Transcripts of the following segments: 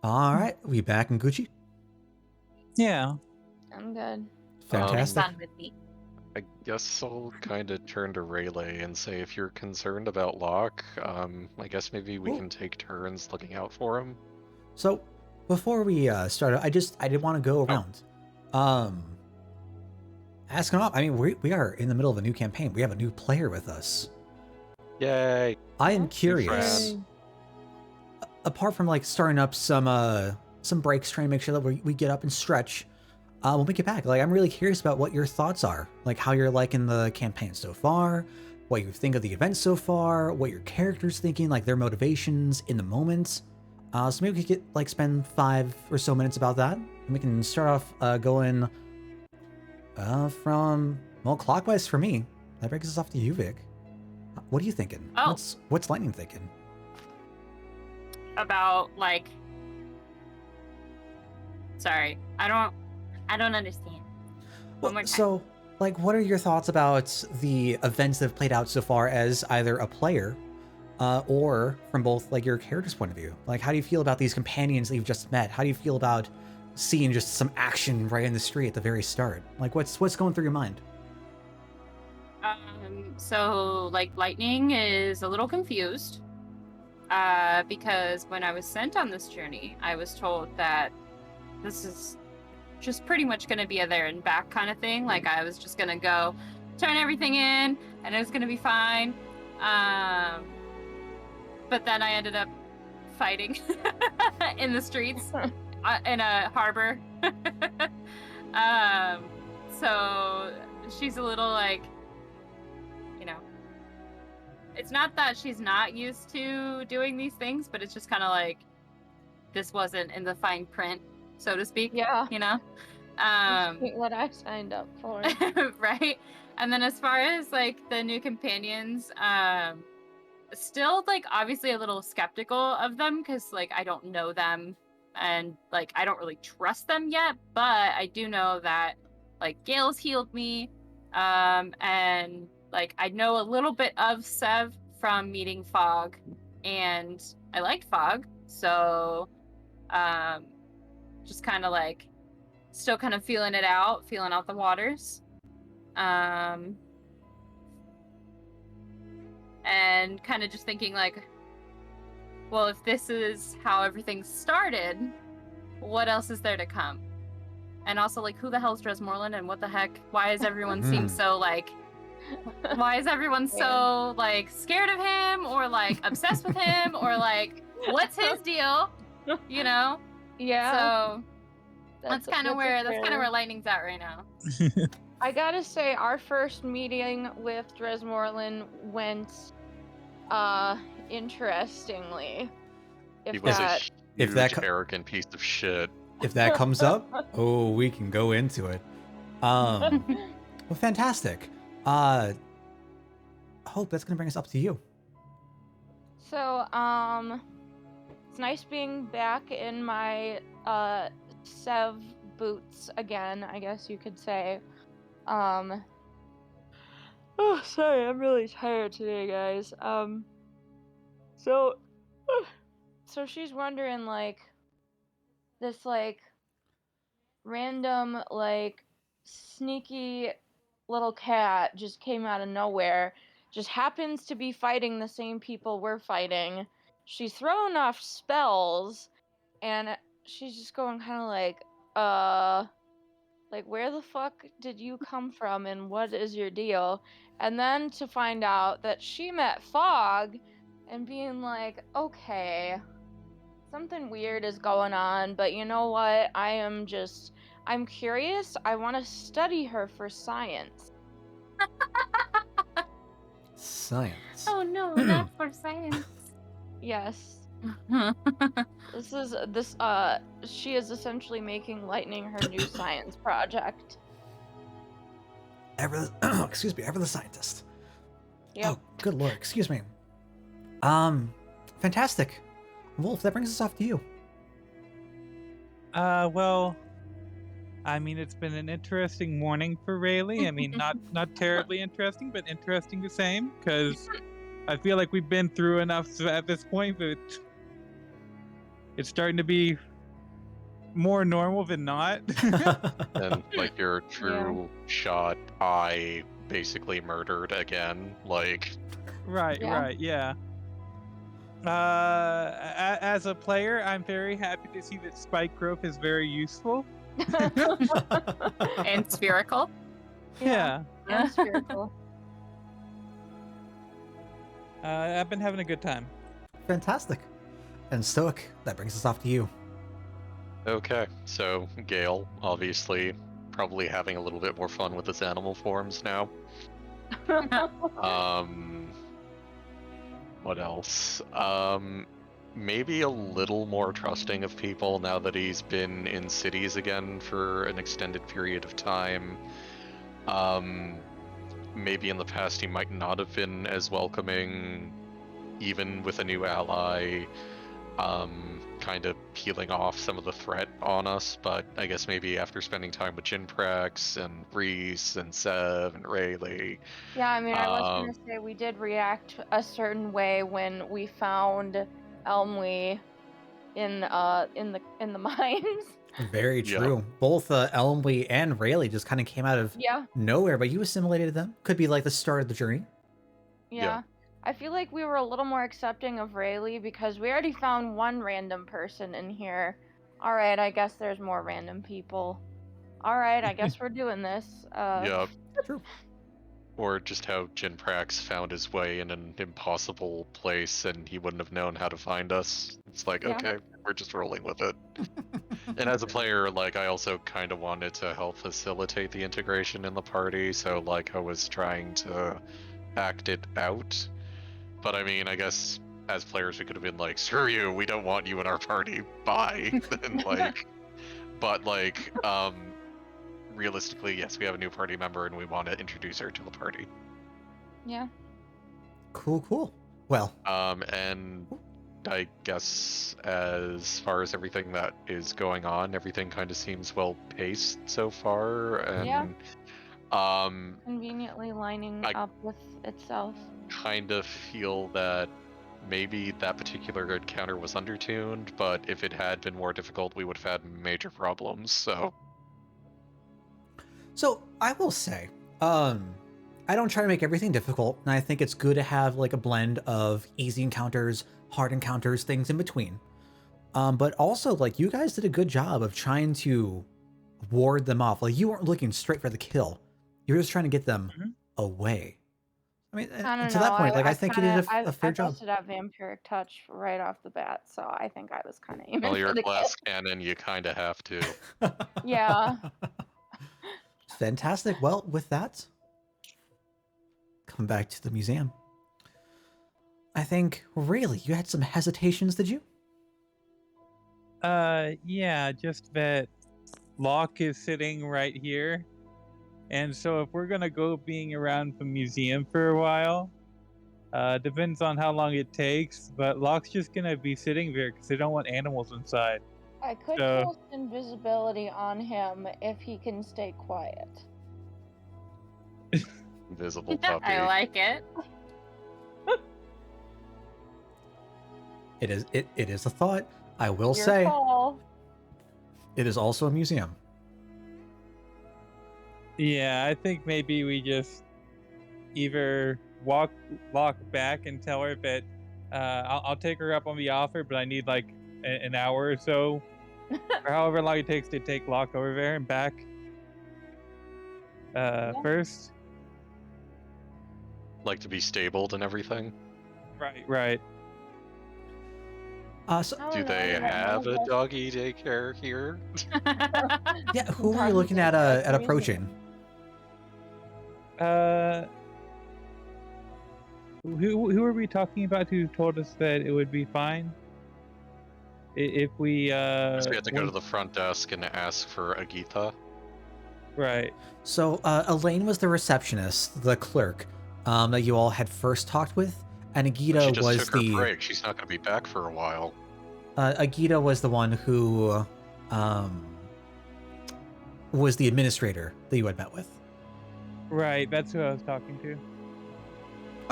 All right, we back in Gucci. Yeah. I'm good. Fantastic. Fun with me. I guess I'll kind of turn to Rayleigh and say, if you're concerned about Locke, I guess maybe we can take turns looking out for him. So, before we start, I did want to go around. Asking off. I mean, we are in the middle of a new campaign. We have a new player with us. Yay! I am curious. Apart from like starting up some breaks, trying to make sure that we get up and stretch. When we get back, like I'm really curious about what your thoughts are, like how you're liking the campaign so far, what you think of the event so far, what your character's thinking, like their motivations in the moment. So maybe we could spend 5 or so minutes about that, and we can start off going from clockwise for me. That brings us off to you, Vic. What are you thinking? Oh. What's Lightning thinking? About sorry, I don't understand. One more time. So, what are your thoughts about the events that have played out so far as either a player, or from both your character's point of view? Like, how do you feel about these companions that you've just met? How do you feel about seeing just some action right in the street at the very start? Like, what's going through your mind? So Lightning is a little confused, because when I was sent on this journey, I was told that this is just pretty much going to be a there and back kind of thing. Like, I was just going to go turn everything in and it was going to be fine. But then I ended up fighting in the streets in a harbor. So she's a little it's not that she's not used to doing these things, but it's just kind of this wasn't in the fine print, so to speak. Yeah. What I signed up for. Right. And then as far as the new companions, still obviously a little skeptical of them, because I don't know them and I don't really trust them yet, but I do know that Gale's healed me, and I know a little bit of Sev from meeting Fog, and I liked Fog, so just kind of still kind of feeling out the waters, and kind of just thinking well, if this is how everything started, what else is there to come? And also who the hell's Dresmorland, and what the heck, why is everyone seem so why is everyone so scared of him, or obsessed with him, or what's his deal? Yeah. So that's kind of where Lightning's at right now. I gotta say, our first meeting with Dresmorland went interestingly. He was a huge, arrogant piece of shit. If that comes up, we can go into it. Well, fantastic. Hope, that's gonna bring us up to you. So, it's nice being back in my Sev boots again, I guess you could say. Oh, sorry, I'm really tired today, guys. So she's wondering, this, random, sneaky little cat just came out of nowhere, just happens to be fighting the same people we're fighting. She's throwing off spells, and she's just going kind of where the fuck did you come from, and what is your deal? And then to find out that she met Fog, and being okay, something weird is going on, but you know what? I'm curious. I want to study her for science. Science. Oh no, not for science. Yes. She is essentially making Lightning her new science project. Excuse me, Ever the Scientist. Yep. Oh, good lord, excuse me. Fantastic. Wolf, that brings us off to you. Well, I mean, it's been an interesting morning for Rayleigh. I mean, not terribly interesting, but interesting the same, because I feel like we've been through enough at this point, but it's starting to be more normal than not. And like your true shot eye basically murdered again. Like Right, Yeah. right, yeah. As a player, I'm very happy to see that spike growth is very useful. And spherical. Yeah. And spherical. I've been having a good time. Fantastic. And Stoic, that brings us off to you. okay, so Gale obviously probably having a little bit more fun with his animal forms now. What else? Maybe a little more trusting of people now that he's been in cities again for an extended period of time. Maybe in the past he might not have been as welcoming, even with a new ally. Kind of peeling off some of the threat on us, but I guess maybe after spending time with Jinprax and Reese and Sev and Rayleigh. Yeah, I mean, I was gonna say we did react a certain way when we found Elmley in the mines. Very Yeah. true. Both Elmley and Rayleigh just kind of came out of Yeah, nowhere, but you assimilated them. Could be like the start of the journey. yeah. I feel like we were a little more accepting of Rayleigh because we already found one random person in here. All right, I guess there's more random people. All right, I guess we're doing this. Yeah. True. Or just how Jinprax found his way in an impossible place and he wouldn't have known how to find us. It's like, Yeah. okay, we're just rolling with it. And as a player, like, I also kind of wanted to help facilitate the integration in the party, so, like, I was trying to act it out. But I mean, I guess as players, we could have been like, screw you, we don't want you in our party, bye. And, like, but, like, realistically, yes, we have a new party member and we want to introduce her to the party. Yeah. Cool. Well, And I guess as far as everything that is going on, everything kind of seems well paced so far, and Yeah. Conveniently lining up with itself. kind of feel that maybe that particular encounter was undertuned, but if it had been more difficult, we would have had major problems. So I will say, I don't try to make everything difficult, and I think it's good to have like a blend of easy encounters, hard encounters, things in between. But also, like, you guys did a good job of trying to ward them off. Like, you weren't looking straight for the kill. You were just trying to get them away. I mean, I don't to know. that point, like, I think you did a fair job. I busted out vampiric touch right off the bat, so I think I was kind of aiming well, you're for a the glass cannon, you kind of have to. Yeah. Fantastic. Well, with that, coming back to the museum, I think, really, you had some hesitations, did you? Yeah, just that Locke is sitting right here. And so if we're gonna go being around the museum for a while, depends on how long it takes, but Locke's just gonna be sitting there because they don't want animals inside. I could cast invisibility on him if he can stay quiet. Invisible puppy. I like it. It is a thought. I will Your say, call. it is also a museum. Yeah, I think maybe we just either walk Locke back and tell her that I'll take her up on the offer, but I need like an hour or so, or however long it takes to take Locke over there and back. First. Like to be stabled and everything. Right. So, Do they have a doggy daycare here? yeah, who were you looking at approaching? Who are we talking about who told us that it would be fine? If we First we have to go to the front desk and ask for Agitha. Right. So Elaine was the receptionist, the clerk, that you all had first talked with, and Agita She just was took her break. She's not going to be back for a while. Agita was the one who was the administrator that you had met with. Right, that's who I was talking to.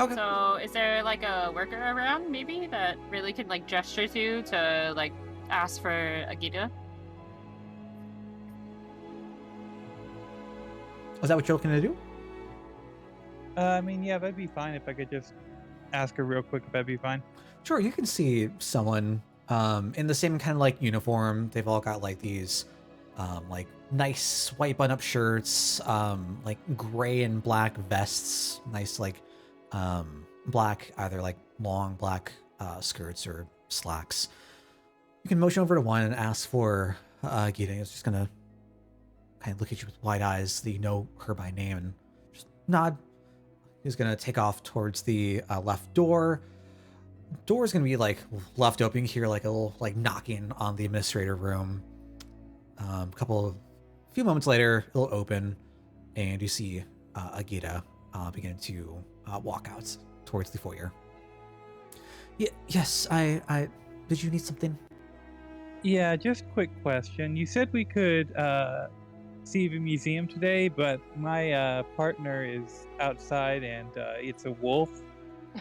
Okay. So is there like a worker around maybe that really could like gesture to like ask for Agita. Is that what you're looking to do? I mean, yeah, that'd be fine if I could just ask her real quick if that'd be fine. Sure, you can see someone in the same kind of like uniform. They've all got like these like nice white button-up shirts, like gray and black vests, nice like black, either like long black skirts or slacks. You can motion over to one and ask for Gita. It's just gonna kind of look at you with wide eyes that you know her by name and just nod. He's gonna take off towards the left door. Door's gonna be like left open. You hear like a little like knocking on the administrator room. A few moments later, it'll open, and you see Agita begin to walk out towards the foyer. Yes, I. Did you need something? Yeah, just quick question. You said we could see the museum today, but my partner is outside and it's a wolf.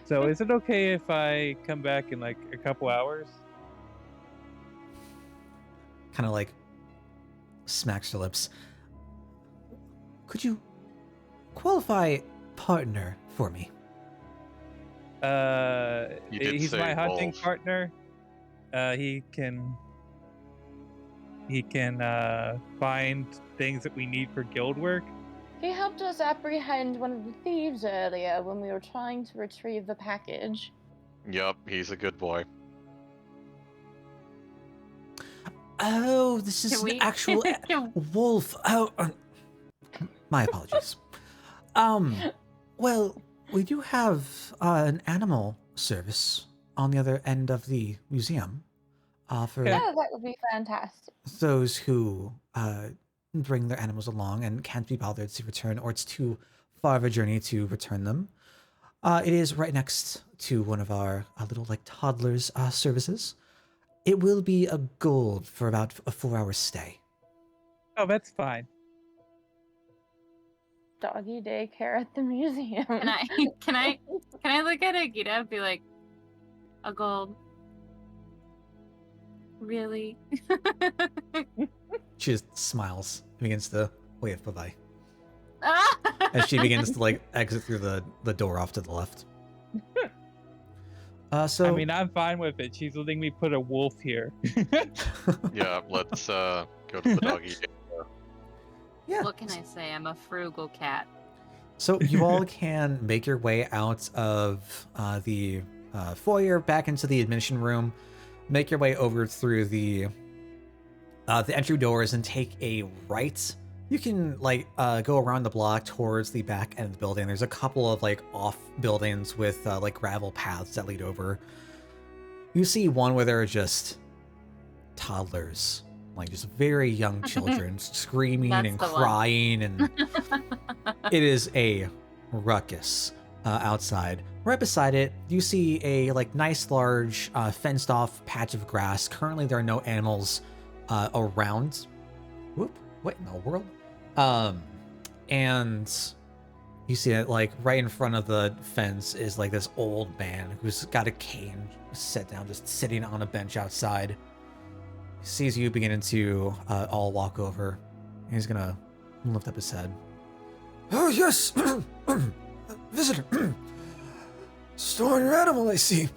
So is it okay if I come back in like a couple hours? Kind of like smacks her lips. Could you qualify partner for me? You did He's say my hunting wolf. partner. He can find things that we need for guild work. He helped us apprehend one of the thieves earlier when we were trying to retrieve the package. Yup, he's a good boy. Oh, this is Can an we- actual wolf. Oh, my apologies. Well, we do have an animal service on the other end of the museum for Okay. Yeah, that would be fantastic. those who bring their animals along and can't be bothered to return, or it's too far of a journey to return them. It is right next to one of our little like toddlers services. It will be a gold for about a 4-hour stay. Oh, that's fine. Doggy daycare at the museum. Can I can I look at Agita and be like, a gold? Really? She just smiles and begins to wave bye-bye. Ah! As she begins to like exit through the door off to the left. So I mean, I'm fine with it. She's letting me put a wolf here. Yeah, let's go to the doggy. yeah. What can I say? I'm a frugal cat. So you all can make your way out of the foyer back into the admission room, make your way over through the entry doors and take a right. You can like go around the block towards the back end of the building. There's a couple of like off buildings with like gravel paths that lead over. You see one where there are just toddlers, like just very young children screaming That's and the one. crying, and it is a ruckus outside. Right beside it, you see a like nice large fenced off patch of grass. Currently there are no animals around. Whoop, what in the world? And you see that like right in front of the fence is like this old man who's got a cane set down, just sitting on a bench outside. He sees you beginning to all walk over. He's gonna lift up his head. Oh yes, visitor. Storing your animal, I see.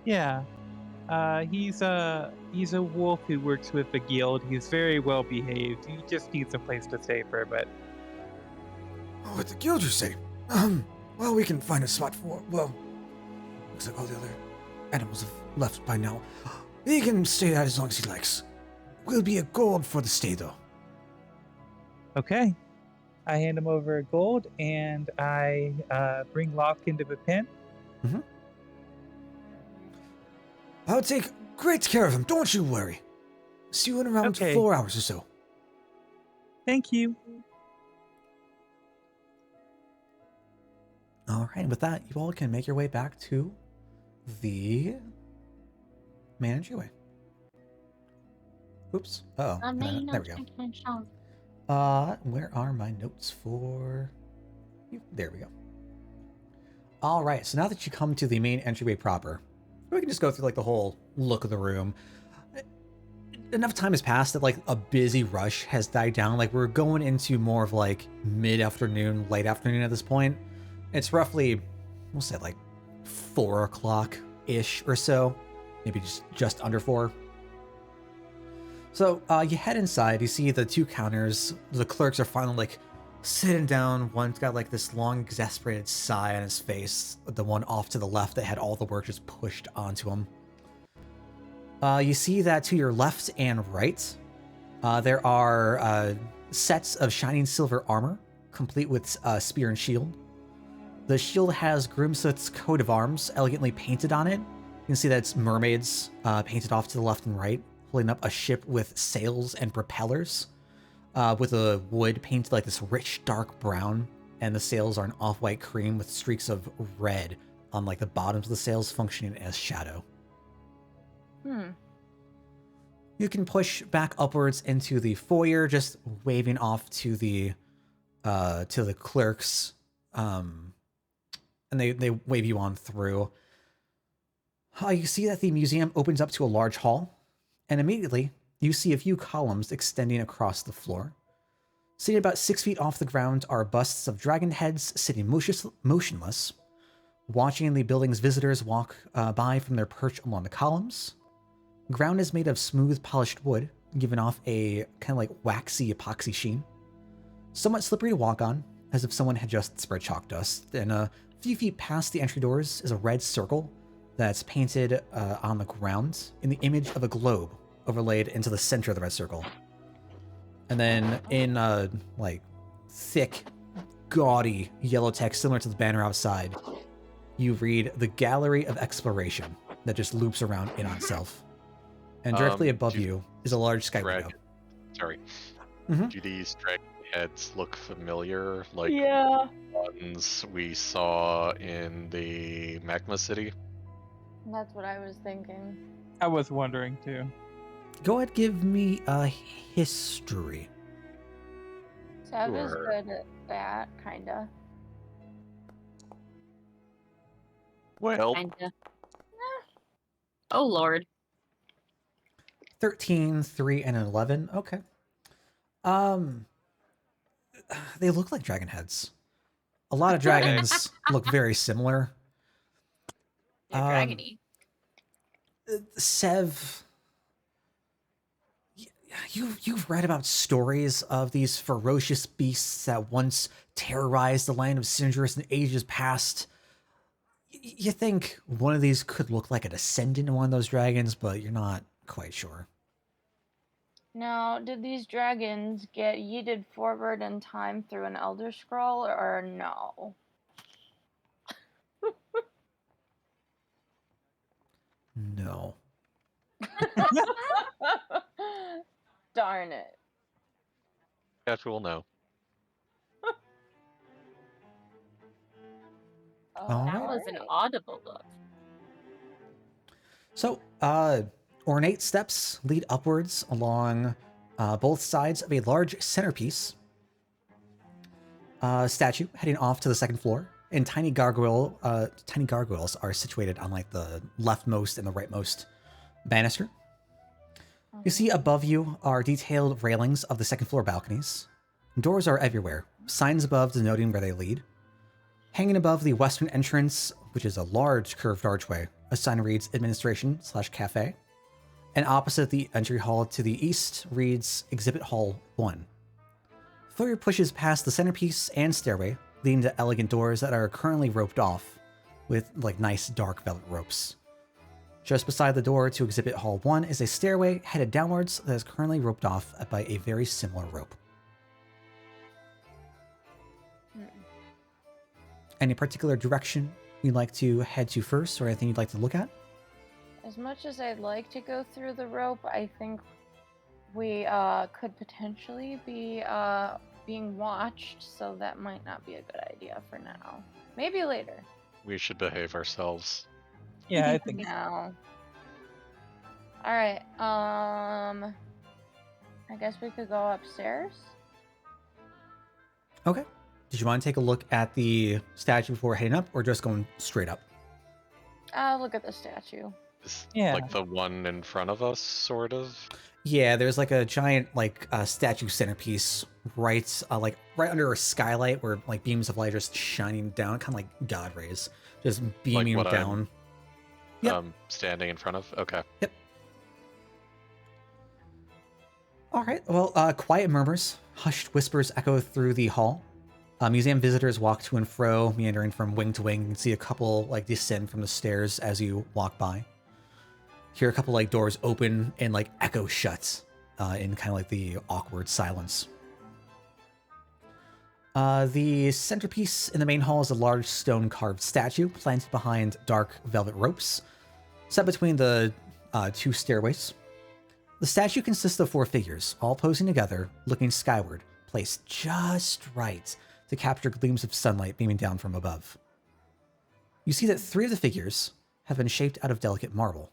Yeah. He's a wolf who works with the guild. He's very well behaved. He just needs a place to stay for a bit. Oh, at the guild, you say? Well, we can find a spot for. Well, looks like all the other animals have left by now. He can stay as long as he likes. Will be a gold for the stay, though. Okay. I hand him over a gold and I bring Locke into the pen. I'll take great care of him. Don't you worry. See you in around Okay. 4 hours or so. Thank you. All right. With that, you all can make your way back to the main entryway. Oops. Oh, there we go. Where are my notes for you? There we go. All right, so now that you come to the main entryway proper, We can just go through like the whole look of the room. Enough time has passed that like a busy rush has died down. Like we're going into more of like mid-afternoon, late afternoon at this point. It's roughly, we'll say like 4 o'clock-ish or so. Maybe just under 4. So you head inside, you see the 2 counters. The clerks are finally like sitting down. One's got like this long exasperated sigh on his face. The one off to the left that had all the work just pushed onto him. You see that to your left and right, there are sets of shining silver armor, complete with spear and shield. The shield has Grimseth's coat of arms elegantly painted on it. You can see that it's mermaids painted off to the left and right, holding up a ship with sails and propellers, with a wood painted like this rich dark brown, and the sails are an off-white cream with streaks of red on like the bottoms of the sails functioning as shadow. You can push back upwards into the foyer, just waving off to the clerks, and they wave you on through. You see that the museum opens up to a large hall, and immediately you see a few columns extending across the floor. Sitting about 6 feet off the ground are busts of dragon heads sitting motionless, watching the building's visitors walk by from their perch along the columns. Ground is made of smooth, polished wood, giving off a kind of like waxy epoxy sheen. Somewhat slippery to walk on, as if someone had just spread chalk dust. And a few feet past the entry doors is a red circle that's painted on the ground in the image of a globe overlaid into the center of the red circle. And then in like thick, gaudy yellow text similar to the banner outside, you read the Gallery of Exploration that just loops around in on itself. And directly above you is a large sky window. Sorry. Mm-hmm. Do these dragon heads look familiar? Like Yeah. ones we saw in the Magma City? That's what I was thinking. I was wondering too. Go ahead, give me a history. Sev is Sure. good at that, kinda. Well, Kinda. Oh lord. 13, 3, and an 11. Okay. They look like dragon heads. A lot of dragons look very similar. They're dragony. Sev, you've read about stories of these ferocious beasts that once terrorized the land of Cyndrus in ages past. You think one of these could look like a descendant of one of those dragons, but you're not quite sure. Now, did these dragons get yeeted forward in time through an Elder Scroll, or no? No. Darn it. casual no. All That right. was an audible look. So, ornate steps lead upwards along both sides of a large centerpiece statue heading off to the second floor. And tiny gargoyles are situated on like the leftmost and the rightmost banister. You see above you are detailed railings of the second floor balconies. Doors are everywhere, signs above denoting where they lead. Hanging above the western entrance, which is a large curved archway, a sign reads Administration/Cafe. And opposite the entry hall to the east reads Exhibit Hall 1. Foyer pushes past the centerpiece and stairway, leading to elegant doors that are currently roped off with like nice dark velvet ropes. Just beside the door to Exhibit Hall 1 is a stairway headed downwards that is currently roped off by a very similar rope. Any particular direction you'd like to head to first, or anything you'd like to look at? As much as I'd like to go through the rope, I think we could potentially be being watched, so that might not be a good idea for now. Maybe later. We should behave ourselves. Yeah, I think No. Alright, I guess we could go upstairs? Okay. Did you want to take a look at the statue before heading up, or just going straight up? I'll look at the statue. Is Yeah. like the one in front of us, sort of? Yeah, there's like a giant statue centerpiece right right under a skylight where like beams of light just shining down, kind of like god rays, just beaming what I'm- down. Yep. Standing in front of? Okay. Yep. All right. Well, quiet murmurs, hushed whispers echo through the hall. Museum visitors walk to and fro, meandering from wing to wing. You can see a couple like descend from the stairs as you walk by. Hear a couple like doors open and like echo shut in kind of like the awkward silence. The centerpiece in the main hall is a large stone carved statue planted behind dark velvet ropes, set between the two stairways. The statue consists of 4 figures, all posing together, looking skyward, placed just right to capture gleams of sunlight beaming down from above. You see that 3 of the figures have been shaped out of delicate marble.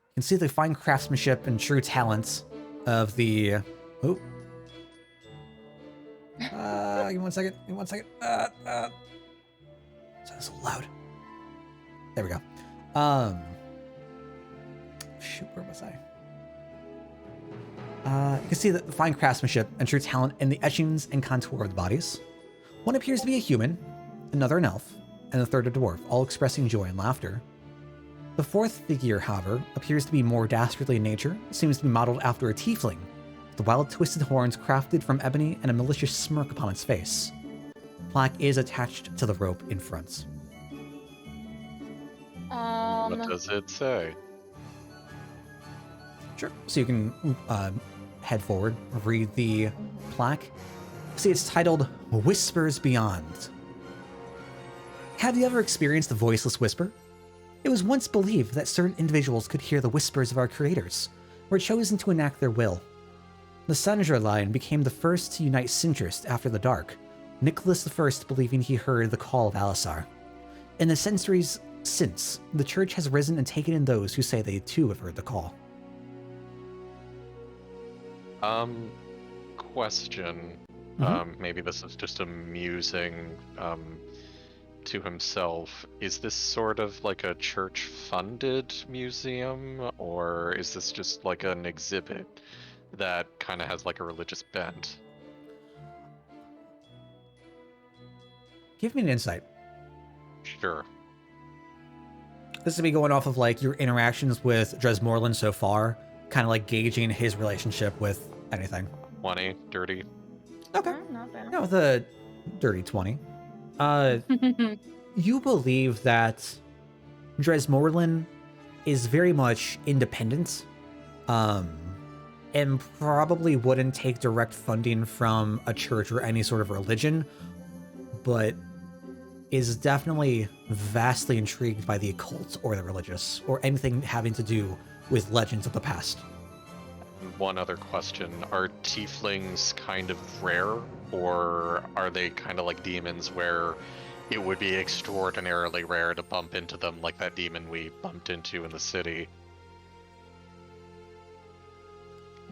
You can see the fine craftsmanship and true talent of the... Oh. Give me one second. Give me one second. Sounds so loud. There we go. Shoot, where was I? You can see the fine craftsmanship and true talent in the etchings and contour of the bodies. One appears to be a human, another an elf, and the third a dwarf, all expressing joy and laughter. The 4th figure, however, appears to be more dastardly in nature, seems to be modeled after a tiefling, with the wild twisted horns crafted from ebony and a malicious smirk upon its face. Plaque is attached to the rope in front. What does it say? Sure. So you can head forward, read the plaque. See, it's titled Whispers Beyond. Have you ever experienced the voiceless whisper? It was once believed that certain individuals could hear the whispers of our creators, were chosen to enact their will. The Cyndrus line became the first to unite Cyndrus after the Dark, Nicholas I believing he heard the call of Alisar. In the centuries since, the church has risen and taken in those who say they too have heard the call. Question. Maybe this is just amusing to himself. Is this sort of like a church-funded museum, or is this just like an exhibit that kind of has like a religious bent? Give me an insight. Sure. This is me going off of like your interactions with Dresmorland so far, kind of like gauging his relationship with anything. 20, dirty. Okay. Not bad. Yeah, with a dirty 20. You believe that Dresmorland is very much independent, and probably wouldn't take direct funding from a church or any sort of religion, but is definitely vastly intrigued by the occult or the religious, or anything having to do with legends of the past. One other question. Are tieflings kind of rare, or are they kind of like demons where it would be extraordinarily rare to bump into them like that demon we bumped into in the city?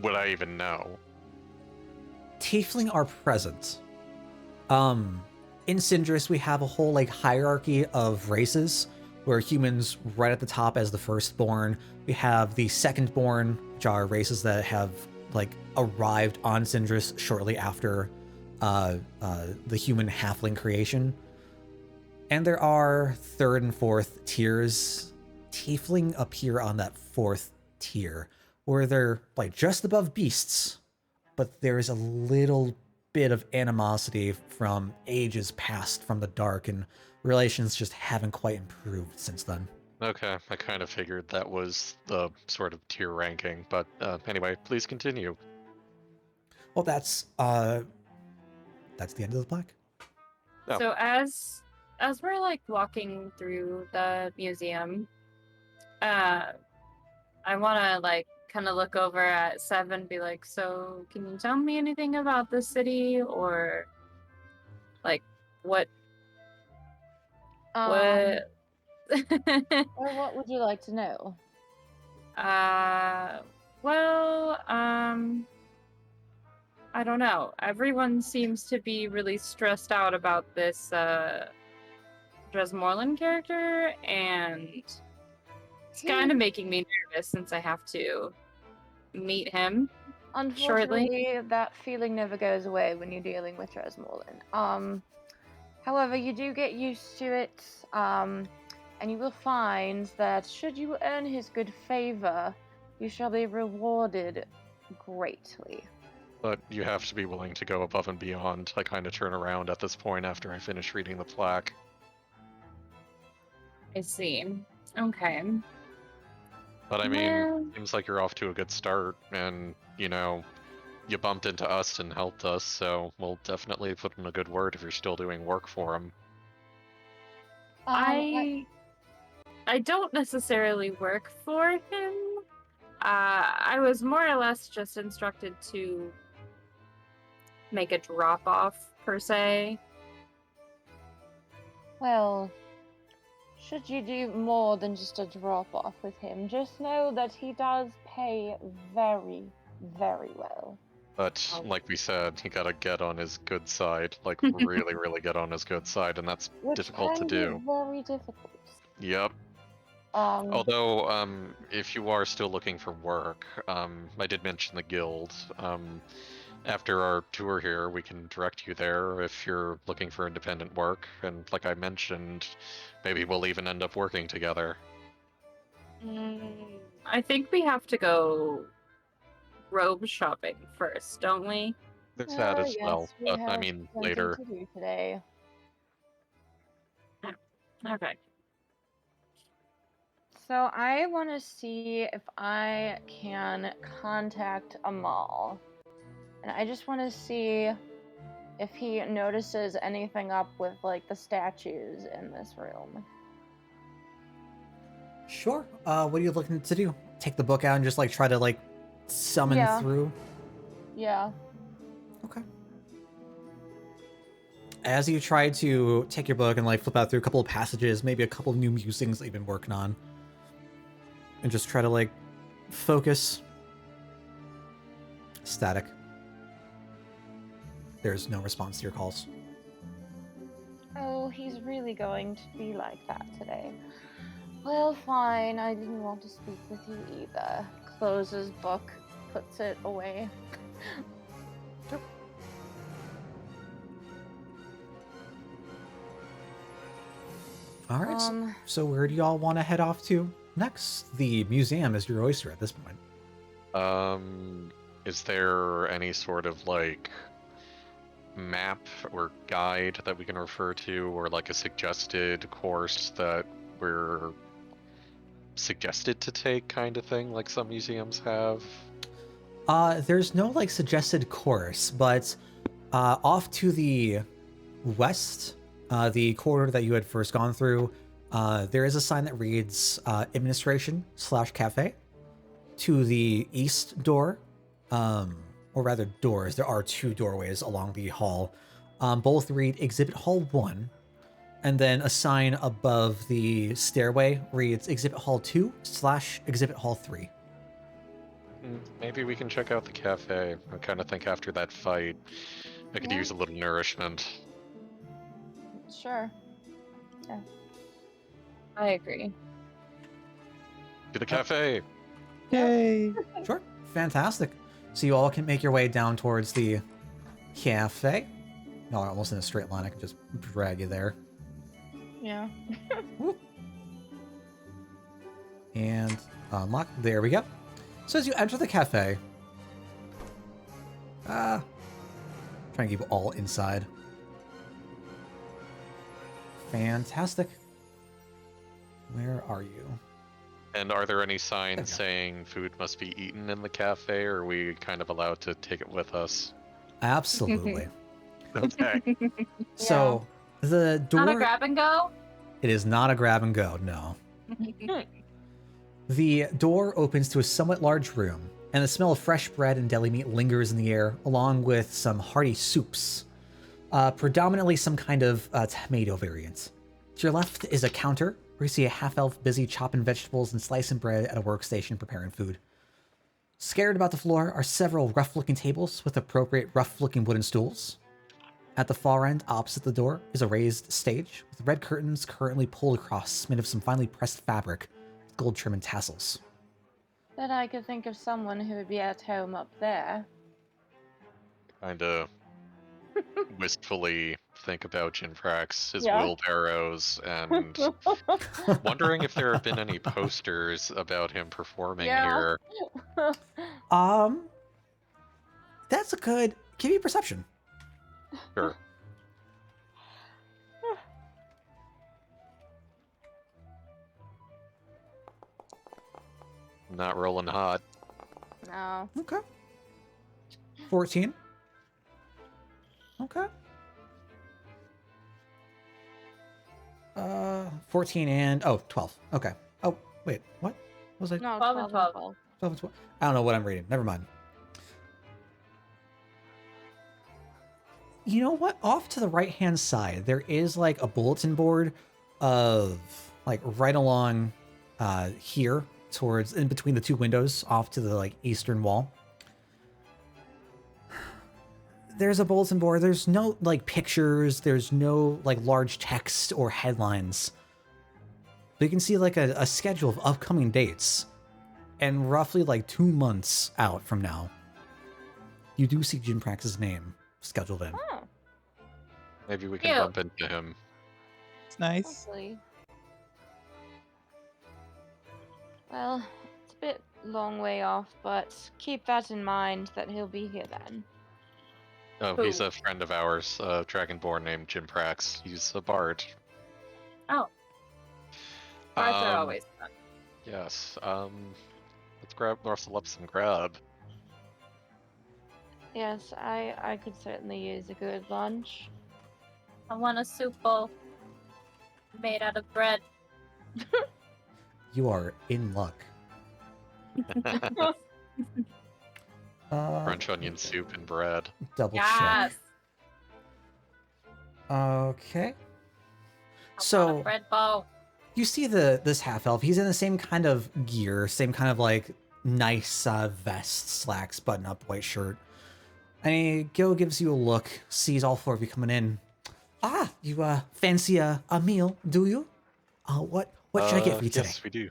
Would I even know? Tiefling are present. In Cyndrus, we have a whole like hierarchy of races, where humans right at the top as the firstborn. We have the secondborn, which are races that have like arrived on Cyndrus shortly after the human halfling creation. And there are 3rd and 4th tiers. Tiefling appear on that 4th tier, where they're like just above beasts, but there's a little bit of animosity from ages past from the Dark, and relations just haven't quite improved since then. Okay, I kind of figured that was the sort of tier ranking, but anyway, please continue. Well, that's the end of the plaque. Oh. So as we're like walking through the museum, I want to like kind of look over at Sev and be like, so can you tell me anything about the city, or like what Or what would you like to know? Well, I don't know. Everyone seems to be really stressed out about this Dresmorland character, and It's kind of making me nervous since I have to meet him. Unfortunately, that feeling never goes away when you're dealing with Dresmorland. However, you do get used to it, and you will find that should you earn his good favor, you shall be rewarded greatly. But you have to be willing to go above and beyond. I kind of turn around at this point after I finish reading the plaque. I see. Okay. But I mean, Well- seems like you're off to a good start, and, you know, you bumped into us and helped us, so we'll definitely put in a good word if you're still doing work for him. I don't necessarily work for him. I was more or less just instructed to make a drop off per se. Well, should you do more than just a drop off with him, just know that he does pay very, very well. But Oh. like we said, you gotta get on his good side, like really, really get on his good side, and that's Which difficult to can do. be very difficult. Yep. Although, if you are still looking for work, I did mention the guild. After our tour here, we can direct you there if you're looking for independent work. And like I mentioned, maybe we'll even end up working together. I think we have to go robe shopping first, don't we? There's that as yes, well, we but I have mean plenty later. to do today. Okay. So I want to see if I can contact Amal. And I just want to see if he notices anything up with, like, the statues in this room. Sure. What are you looking to do? Take the book out and just like try to like summon Yeah. through? Yeah. Okay. As you try to take your book and like flip out through a couple of passages, maybe a couple of new musings that you've been working on, and just try to like focus. Static. There's no response to your calls. Oh, he's really going to be like that today. Well, fine. I didn't want to speak with you either. Closes book, puts it away. All right. So where do y'all want to head off to next? The museum is your oyster at this point. Is there any sort of like map or guide that we can refer to, or like a suggested course that we're suggested to take, kind of thing, like some museums have? There's no like suggested course, but off to the west, the corridor that you had first gone through, there is a sign that reads administration/cafe. To the east door, or rather doors, there are two doorways along the hall. Both read Exhibit Hall 1, and then a sign above the stairway reads Exhibit Hall 2/Exhibit Hall 3. Maybe we can check out the cafe. I kind of think after that fight, I could Yeah. use a little nourishment. Sure. I agree. To the cafe! Yay! Sure, fantastic. So you all can make your way down towards the cafe. No, almost in a straight line. I can just drag you there. Yeah. And unlock. There we go. So as you enter the cafe, trying to keep it all inside. Fantastic. Where are you? And are there any signs Okay. saying food must be eaten in the cafe, or are we kind of allowed to take it with us? Absolutely. Okay. So the door. Not a grab and go? It is not a grab and go. No. The door opens to a somewhat large room, and the smell of fresh bread and deli meat lingers in the air, along with some hearty soups. Predominantly some kind of tomato variant. To your left is a counter, where you see a half-elf busy chopping vegetables and slicing bread at a workstation preparing food. Scattered about the floor are several rough-looking tables with appropriate rough-looking wooden stools. At the far end, opposite the door, is a raised stage, with red curtains currently pulled across, made of some finely pressed fabric, gold trim and tassels. Bet I could think of someone who would be at home up there. Kinda wistfully think about Jinprax, his Yeah. wheelbarrows, and wondering if there have been any posters about him performing Yeah. here. That's a good. Give me a perception. Sure. Not rolling hot. No. Okay. 14. Okay. 14 and 12. Okay. Oh, wait, what? Was I? No, 12 and 12 and 12. 12. 12 and 12. I don't know what I'm reading. Never mind. You know what? Off to the right-hand side, there is like a bulletin board of like right along here towards in between the two windows off to the like eastern wall. There's a bulletin board. There's no like pictures. There's no like large text or headlines. But you can see like a schedule of upcoming dates. And roughly like 2 months out from now, you do see Jinprax's name scheduled in. Oh, Maybe we can Cute. bump into him. It's nice. lovely. Well, it's a bit long way off, but keep that in mind that he'll be here then. Oh, Who? he's a friend of ours, a dragonborn named Jinprax. He's a bard. Oh. Bards are Um, always fun. Yes. Let's rustle up some grub. Yes, I could certainly use a good lunch. I want a soup bowl made out of bread. You are in luck. French onion soup and bread. Double Yes. check. Okay. I want So a bread bowl. you see this half elf. He's in the same kind of gear, same kind of like nice vest, slacks, button up, white shirt. And Gil gives you a look, sees all four of you coming in. Ah, you fancy a meal, do you? What should I get for you today? Yes, we do.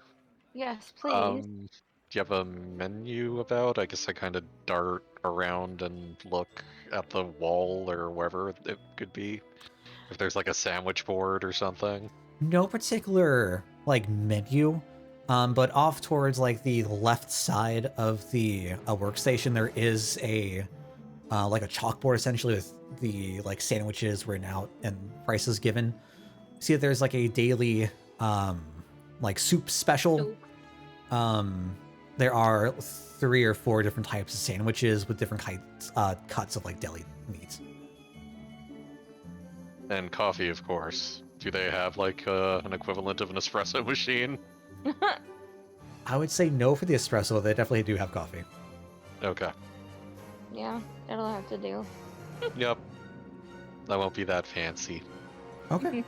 Yes, please. Do you have a menu about? I guess I kind of dart around and look at the wall or wherever it could be. If there's like a sandwich board or something. No particular like menu, but off towards like the left side of the workstation, there is a like a chalkboard essentially with the like sandwiches written out and prices given. See that there's like a daily like soup special. Soup. There are 3 or 4 different types of sandwiches with different cuts of like deli meat. And coffee, of course. Do they have like an equivalent of an espresso machine? I would say no for the espresso. They definitely do have coffee. Okay. Yeah, it'll have to do. Yep. That won't be that fancy. Okay.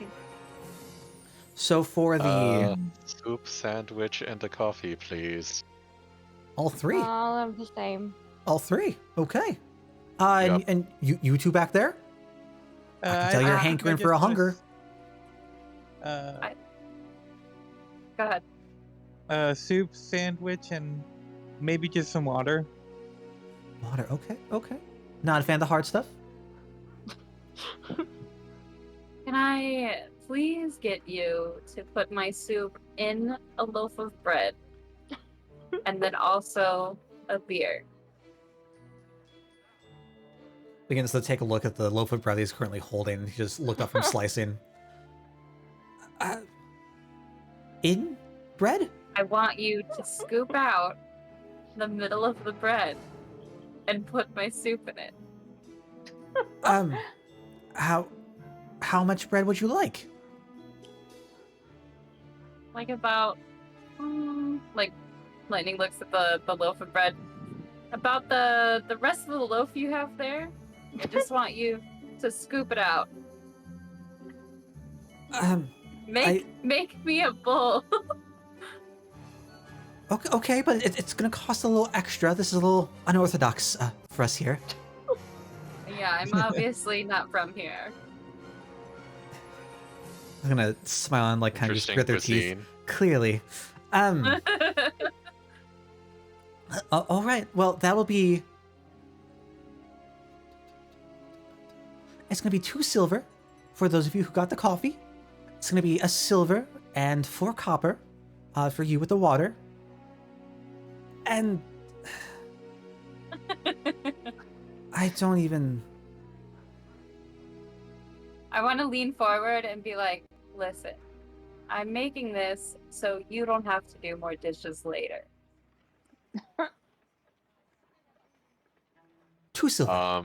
So for the Soup, sandwich, and a coffee, please. all 3. All of the same. All 3. Okay. Yep. And you two back there? I can tell you're hankering for a hunger. Go ahead. Soup, sandwich, and maybe just some water. Water. Okay. Not a fan of the hard stuff? Can I please get you to put my soup in a loaf of bread? And then also a beer. Begins to take a look at the loaf of bread he's currently holding. He just looked up from slicing. In bread? I want you to scoop out the middle of the bread and put my soup in it. How much bread would you like? Like about, like, Lightning looks at the loaf of bread. About the rest of the loaf you have there, I just want you to scoop it out. Make me a bowl. Okay, but it's gonna cost a little extra. This is a little unorthodox for us here. Yeah, I'm obviously not from here. I'm gonna smile and like kind of just Interesting grit their teeth. cuisine. Clearly. All right. Well, that will be. It's gonna be 2 silver for those of you who got the coffee. It's gonna be a silver and 4 copper for you with the water. And I don't even. I want to lean forward and be like, listen, I'm making this so you don't have to do more dishes later. 2 silver.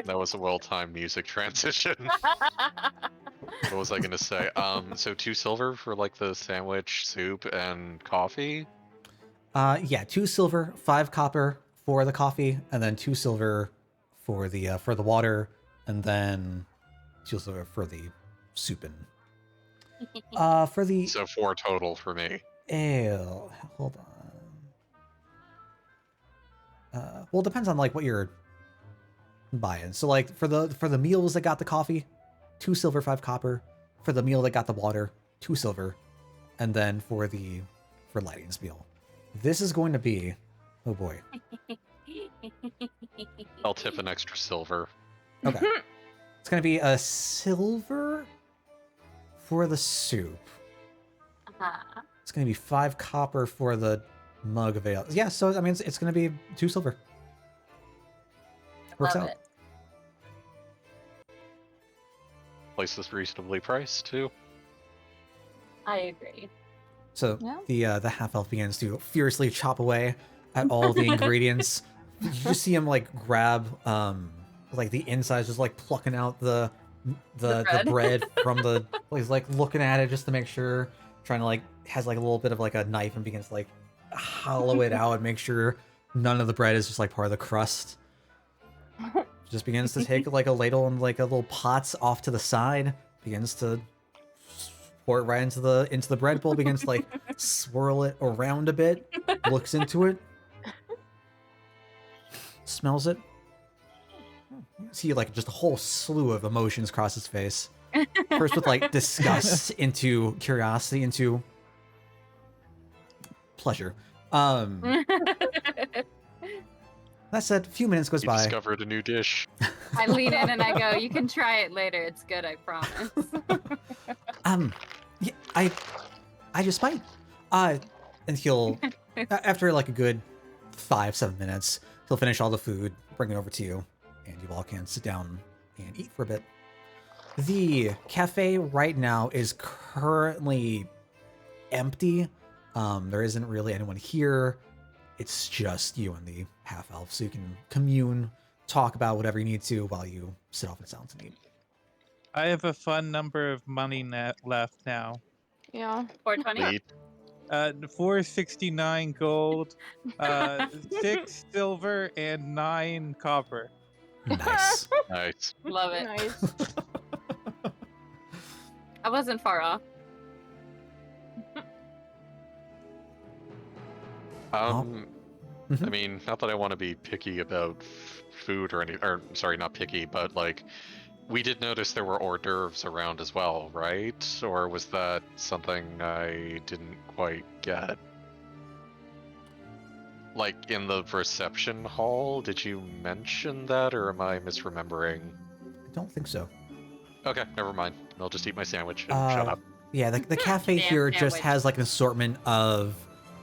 That was a well-timed music transition. What was I gonna say? So 2 silver for like the sandwich, soup, and coffee. Yeah, 2 silver, 5 copper for the coffee, and then 2 silver for the water, and then 2 silver for the soup and for the So 4 total for me. ale. Hold on. Well, it depends on like what you're buying. So like for the meals that got the coffee, 2 silver, 5 copper. For the meal that got the water, 2 silver, and then for Lighting's meal, this is going to be, oh boy. I'll tip an extra silver. Okay. It's going to be a silver for the soup. It's going to be 5 copper for the mug of ale. Yeah, so I mean, it's going to be 2 silver. Works Love out. it. Place is reasonably priced too. I agree. So Yeah. the half elf begins to furiously chop away at all the ingredients. You just see him like grab like the insides, just like plucking out the bread from the. He's like looking at it just to make sure, trying to like has like a little bit of like a knife and begins to like hollow it out and make sure none of the bread is just like part of the crust. Just begins to take like a ladle and like a little pots off to the side. Begins to pour it right into the bread bowl. Begins to like swirl it around a bit. Looks into it. Smells it. See like just a whole slew of emotions cross his face. First with like disgust, into curiosity, into pleasure. That said, a few minutes goes You by. discovered a new dish. I lean in and I go, you can try it later. It's good, I promise. Yeah, I just might. And he'll, after like a good 5-7 minutes, he'll finish all the food, bring it over to you, and you all can sit down and eat for a bit. The cafe right now is currently empty. There isn't really anyone here. It's just you and the half-elf, so you can commune, talk about whatever you need to while you sit off in silence and eat. I have a fun number of money left now. Yeah. 420? Eat. 469 gold, 6 silver, and 9 copper. Nice. Nice. Love it. Nice. I wasn't far off. Mhm. I mean, not that I want to be picky about food or or sorry, not picky, but like, we did notice there were hors d'oeuvres around as well, right? Or was that something I didn't quite get? Like in the reception hall, did you mention that, or am I misremembering? I don't think so. Okay, never mind. I'll just eat my sandwich and shut up. Yeah, the cafe Damn here just sandwich. has like an assortment of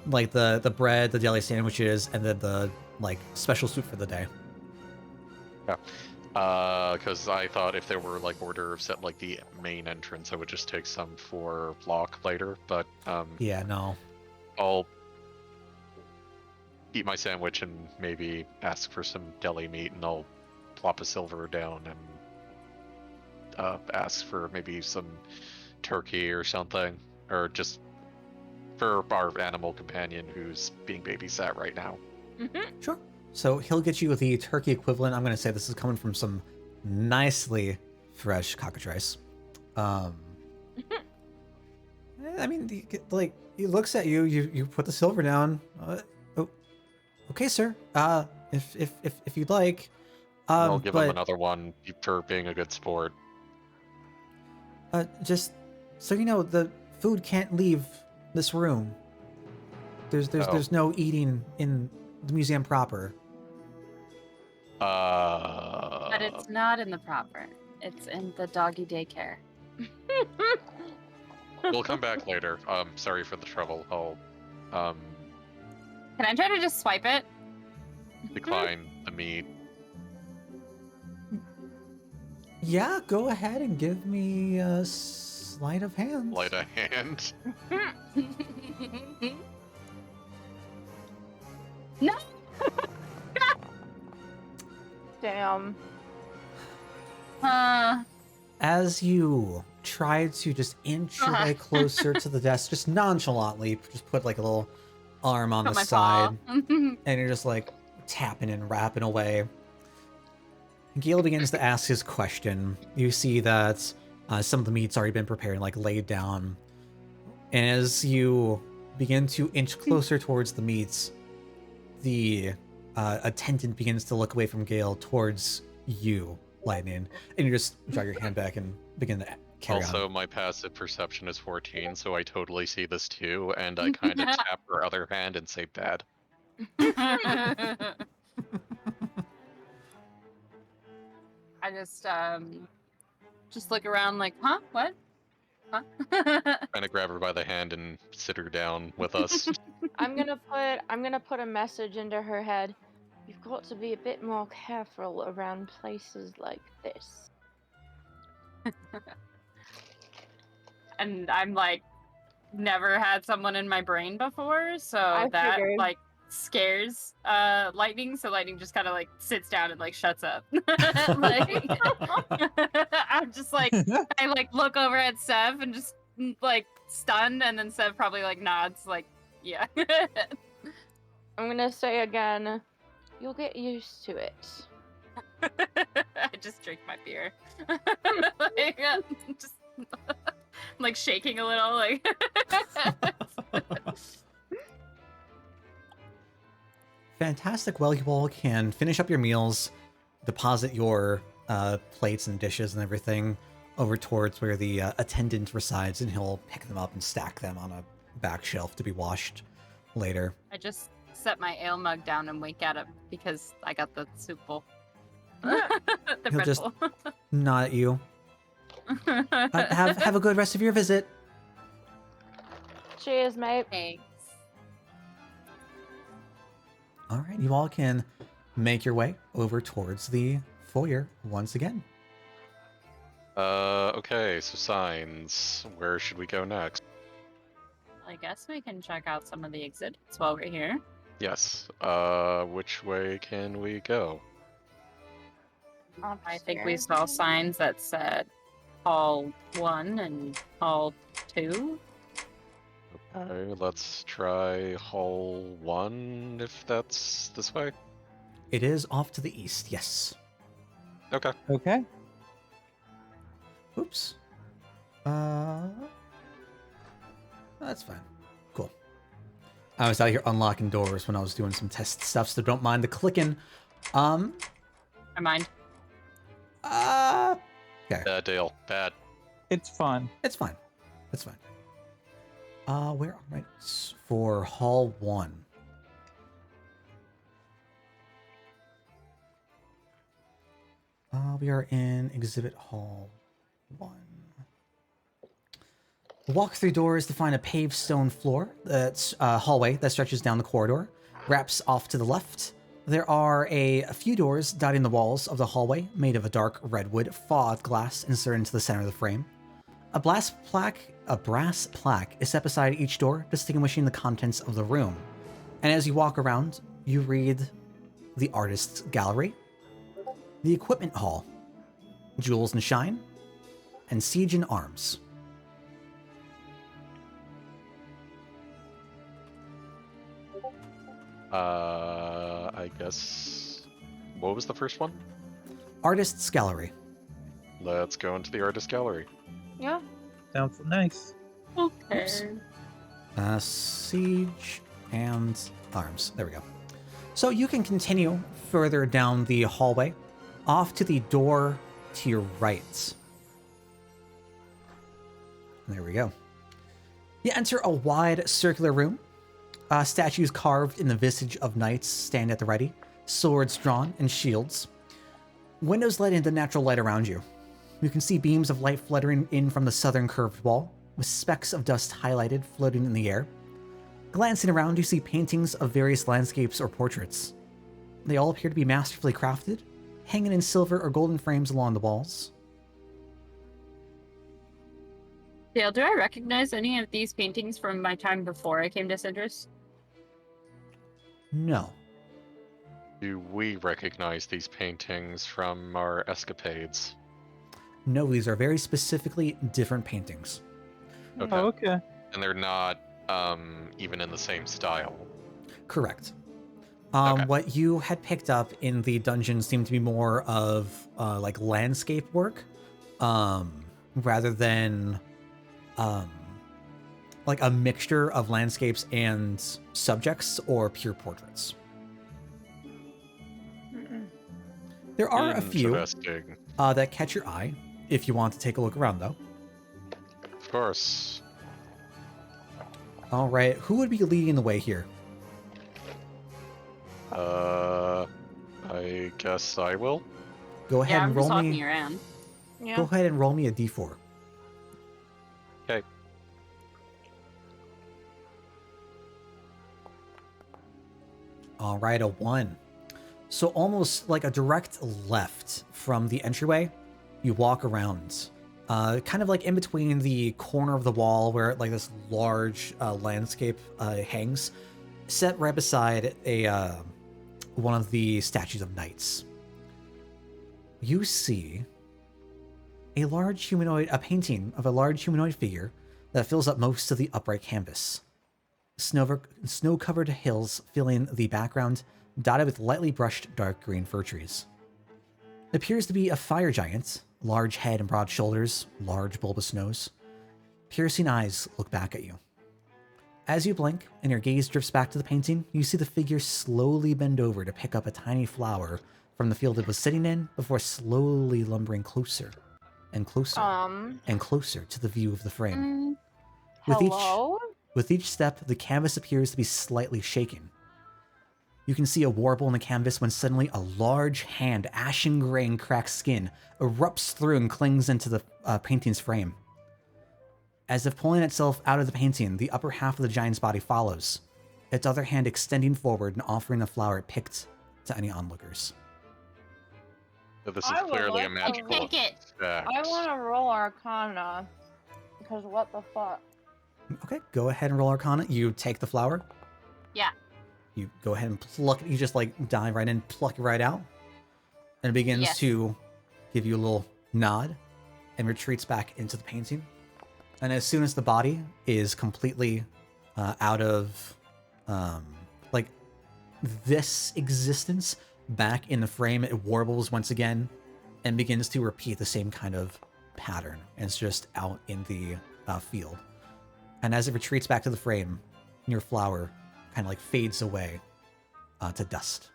like the bread, the deli sandwiches, and then the like special soup for the day. Because I thought if there were like hors d'oeuvres at like the main entrance, I would just take some for Locke later. But Yeah, no. I'll eat my sandwich and maybe ask for some deli meat, and I'll plop a silver down and ask for maybe some turkey or something, or just for our animal companion who's being babysat right now. Sure. So he'll get you the turkey equivalent. I'm going to say this is coming from some nicely fresh cockatrice. I mean, like he looks at you. You put the silver down. Oh, okay, sir. If you'd like. I'll give him but, another one for being a good sport. Just so you know, the food can't leave this room. There's no eating in the museum proper. But it's not in the proper. It's in the doggy daycare. We'll come back later. Sorry for the trouble. I'll Can I try to just swipe it? decline the meat. Yeah, go ahead and give me a sleight of hand. Light a hand. No! Damn. As you try to just inch your way closer to the desk, just nonchalantly, just put like a little arm on Put the my side, paw. and you're just like tapping and rapping away. Gale begins to ask his question. You see that some of the meat's already been prepared and like laid down. And as you begin to inch closer towards the meats, the attendant begins to look away from Gale towards you, Lightning, and you just draw your hand back and begin to carry Also, on. my passive perception is 14, so I totally see this too, and I kind of tap her other hand and say bad. I just look around like, huh? What? Huh? Kind of grab her by the hand and sit her down with us. I'm gonna put a message into her head. You've got to be a bit more careful around places like this. And I'm like, never had someone in my brain before, so I that figured. like scares Lightning. So Lightning just kind of like sits down and like shuts up. Like, I'm just like, I like look over at Sev and just like stunned, and then Sev probably like nods, like, yeah. I'm gonna say again, you'll get used to it. I just drink my beer. Like, just like shaking a little, like. Fantastic. Well, you all can finish up your meals, deposit your plates and dishes and everything over towards where the attendant resides, and he'll pick them up and stack them on a back shelf to be washed later. I just set my ale mug down and wink at him because I got the soup bowl. The He'll bread just- bowl. Nod at you. Have a good rest of your visit. Cheers, mate. Thanks. All right, you all can make your way over towards the foyer once again. Okay, so signs. Where should we go next? I guess we can check out some of the exhibits while we're here. Yes. Which way can we go? I think we saw signs that said Hall 1 and Hall 2. Okay, let's try Hall 1, if that's this way. It is off to the east, yes. Okay. Okay. Oops. That's fine. Cool. I was out here unlocking doors when I was doing some test stuff, so don't mind the clicking. I mind. Bad, Dale. Bad. It's fun. It's fine. It's fine. Where am I? For Hall 1. We are in Exhibit Hall 1. Walk through doors to find a paved stone floor. That's a hallway that stretches down the corridor, wraps off to the left. There are a few doors dotting the walls of the hallway, made of a dark redwood fog glass inserted into the center of the frame. A brass plaque is set beside each door, distinguishing the contents of the room. And as you walk around, you read the Artist's Gallery, the Equipment Hall, Jewels and Shine, and Siege and Arms. I guess... What was the first one? Artist's Gallery. Let's go into the Artist Gallery. Yeah. Sounds nice. Okay. Oops. Siege and Arms. There we go. So you can continue further down the hallway, off to the door to your right. There we go. You enter a wide circular room. Statues carved in the visage of knights stand at the ready, swords drawn and shields. Windows let in the natural light around you. You can see beams of light fluttering in from the southern curved wall, with specks of dust highlighted floating in the air. Glancing around, you see paintings of various landscapes or portraits. They all appear to be masterfully crafted, hanging in silver or golden frames along the walls. Dale, do I recognize any of these paintings from my time before I came to Cyndrus? No. Do we recognize these paintings from our escapades? No, these are very specifically different paintings. Okay. Oh, okay. And they're not even in the same style. Correct. Okay. What you had picked up in the dungeon seemed to be more of like landscape work, rather than like a mixture of landscapes and subjects or pure portraits. There are a few Interesting. that catch your eye if you want to take a look around, though. Of course. All right, who would be leading the way here? I guess I will. Go ahead Yeah, I'm and just roll walking me. around. Yeah. Go ahead and roll me a d4. Okay. All right, a 1. So almost like a direct left from the entryway, you walk around, kind of like in between the corner of the wall where like this large landscape hangs, set right beside a one of the statues of knights. You see a painting of a large humanoid figure that fills up most of the upright canvas. Snow-covered hills filling the background, dotted with lightly brushed dark green fir trees. It appears to be a fire giant, large head and broad shoulders, large bulbous nose. Piercing eyes look back at you. As you blink and your gaze drifts back to the painting, you see the figure slowly bend over to pick up a tiny flower from the field it was sitting in before slowly lumbering closer and closer and closer to the view of the frame. Hello? With each step, the canvas appears to be slightly shaken. You can see a warble in the canvas when suddenly a large hand, ashen gray and cracked skin, erupts through and clings into the painting's frame. As if pulling itself out of the painting, the upper half of the giant's body follows, its other hand extending forward and offering the flower it picked to any onlookers. So this is I would clearly a like to magical take it. effect. I want to roll Arcana. Because what the fuck? Okay, go ahead and roll Arcana. You take the flower. Yeah. You go ahead and pluck it. You just like dive right in, pluck it right out. And it begins Yes. to give you a little nod and retreats back into the painting. And as soon as the body is completely out of like this existence, back in the frame, it warbles once again and begins to repeat the same kind of pattern. And it's just out in the field. And as it retreats back to the frame, your flower kind of like fades away to dust.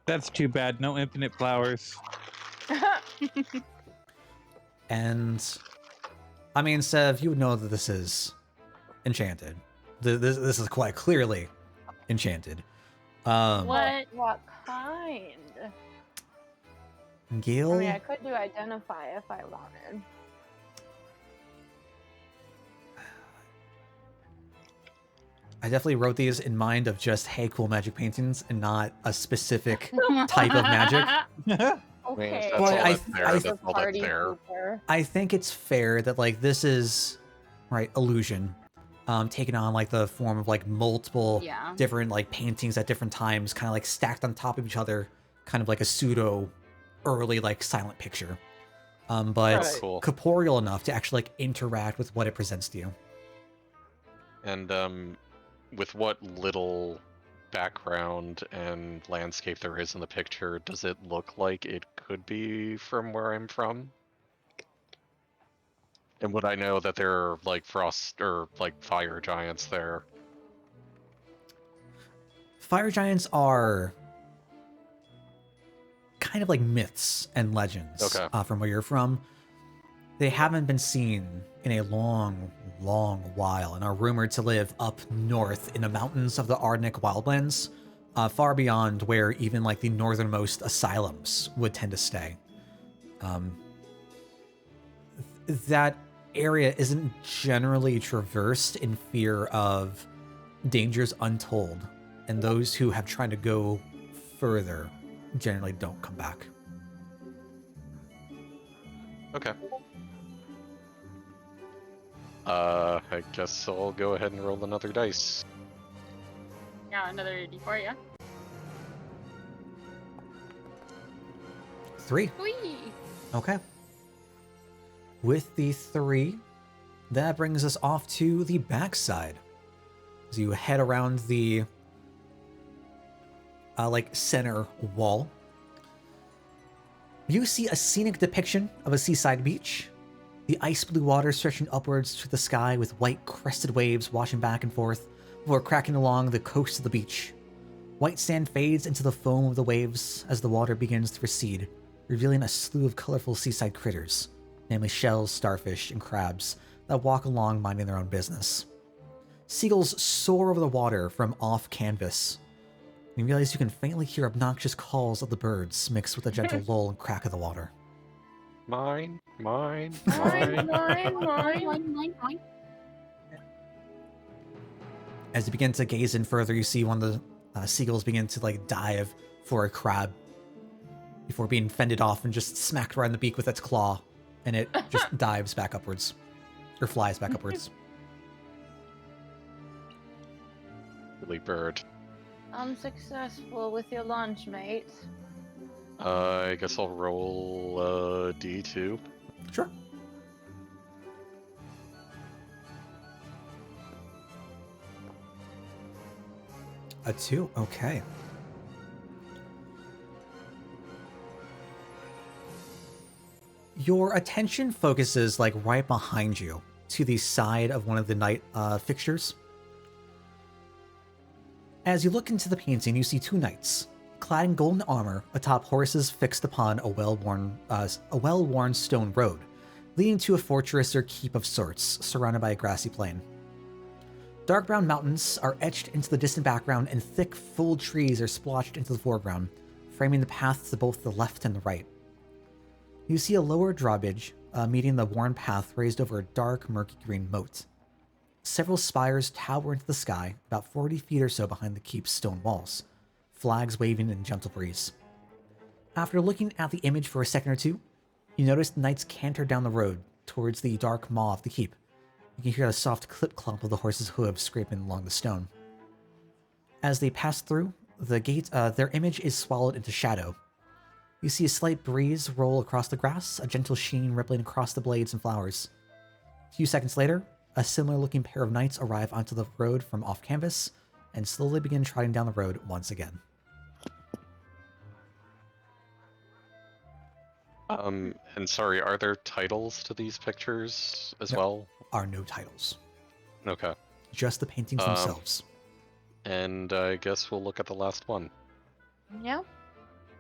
That's too bad. No infinite flowers. And I mean, Sev, you would know that this is enchanted. This is quite clearly enchanted. What? What kind? Gil, I mean, I could do identify if I wanted. I definitely wrote these in mind of just, hey, cool magic paintings and not a specific type of magic. Okay. That's Well, all I- that's there. I- That's all that's Party there. pooper. I think it's fair that like this is right illusion, taking on like the form of like multiple Yeah. different like paintings at different times, kind of like stacked on top of each other, kind of like a pseudo early like silent picture, but Right. Cool. corporeal enough to actually like interact with what it presents to you. And with what little background and landscape there is in the picture, does it look like it could be from where I'm from? And would I know that there are like frost or like fire giants there? Fire giants are kind of like myths and legends Okay. from where you're from. They haven't been seen in a long, long while and are rumored to live up north in the mountains of the Arctic wildlands, far beyond where even like the northernmost asylums would tend to stay. That area isn't generally traversed in fear of dangers untold, and those who have tried to go further generally don't come back. Okay. I guess I'll go ahead and roll another dice. Yeah, another D4, yeah. 3. Whee! Okay. With the 3, that brings us off to the backside. As you head around the center wall, you see a scenic depiction of a seaside beach. The ice blue water stretching upwards to the sky with white crested waves washing back and forth before cracking along the coast of the beach. White sand fades into the foam of the waves as the water begins to recede, revealing a slew of colorful seaside critters, namely shells, starfish, and crabs that walk along minding their own business. Seagulls soar over the water from off canvas. You realize you can faintly hear obnoxious calls of the birds mixed with the gentle lull and crack of the water. Mine. Mine, mine, mine. As you begin to gaze in further, you see one of the seagulls begin to like dive for a crab before being fended off and just smacked right in the beak with its claw, and it just dives back upwards, or flies back upwards. Silly bird. Unsuccessful with your launch, mate. I guess I'll roll a D2. Sure. A 2, okay. Your attention focuses like right behind you to the side of one of the night fixtures. As you look into the painting, you see two knights, clad in golden armor, atop horses fixed upon a well-worn stone road, leading to a fortress or keep of sorts, surrounded by a grassy plain. Dark brown mountains are etched into the distant background, and thick, full trees are splotched into the foreground, framing the path to both the left and the right. You see a lower drawbridge meeting the worn path raised over a dark, murky green moat. Several spires tower into the sky, about 40 feet or so behind the keep's stone walls, flags waving in a gentle breeze. After looking at the image for a second or two, you notice the knights canter down the road towards the dark maw of the keep. You can hear the soft clip-clop of the horse's hooves scraping along the stone. As they pass through the gate, their image is swallowed into shadow. You see a slight breeze roll across the grass, a gentle sheen rippling across the blades and flowers. A few seconds later, a similar-looking pair of knights arrive onto the road from off-canvas and slowly begin trotting down the road once again. And sorry, are there titles to these pictures as well? Are no titles. Okay. Just the paintings themselves. And I guess we'll look at the last one. Yeah.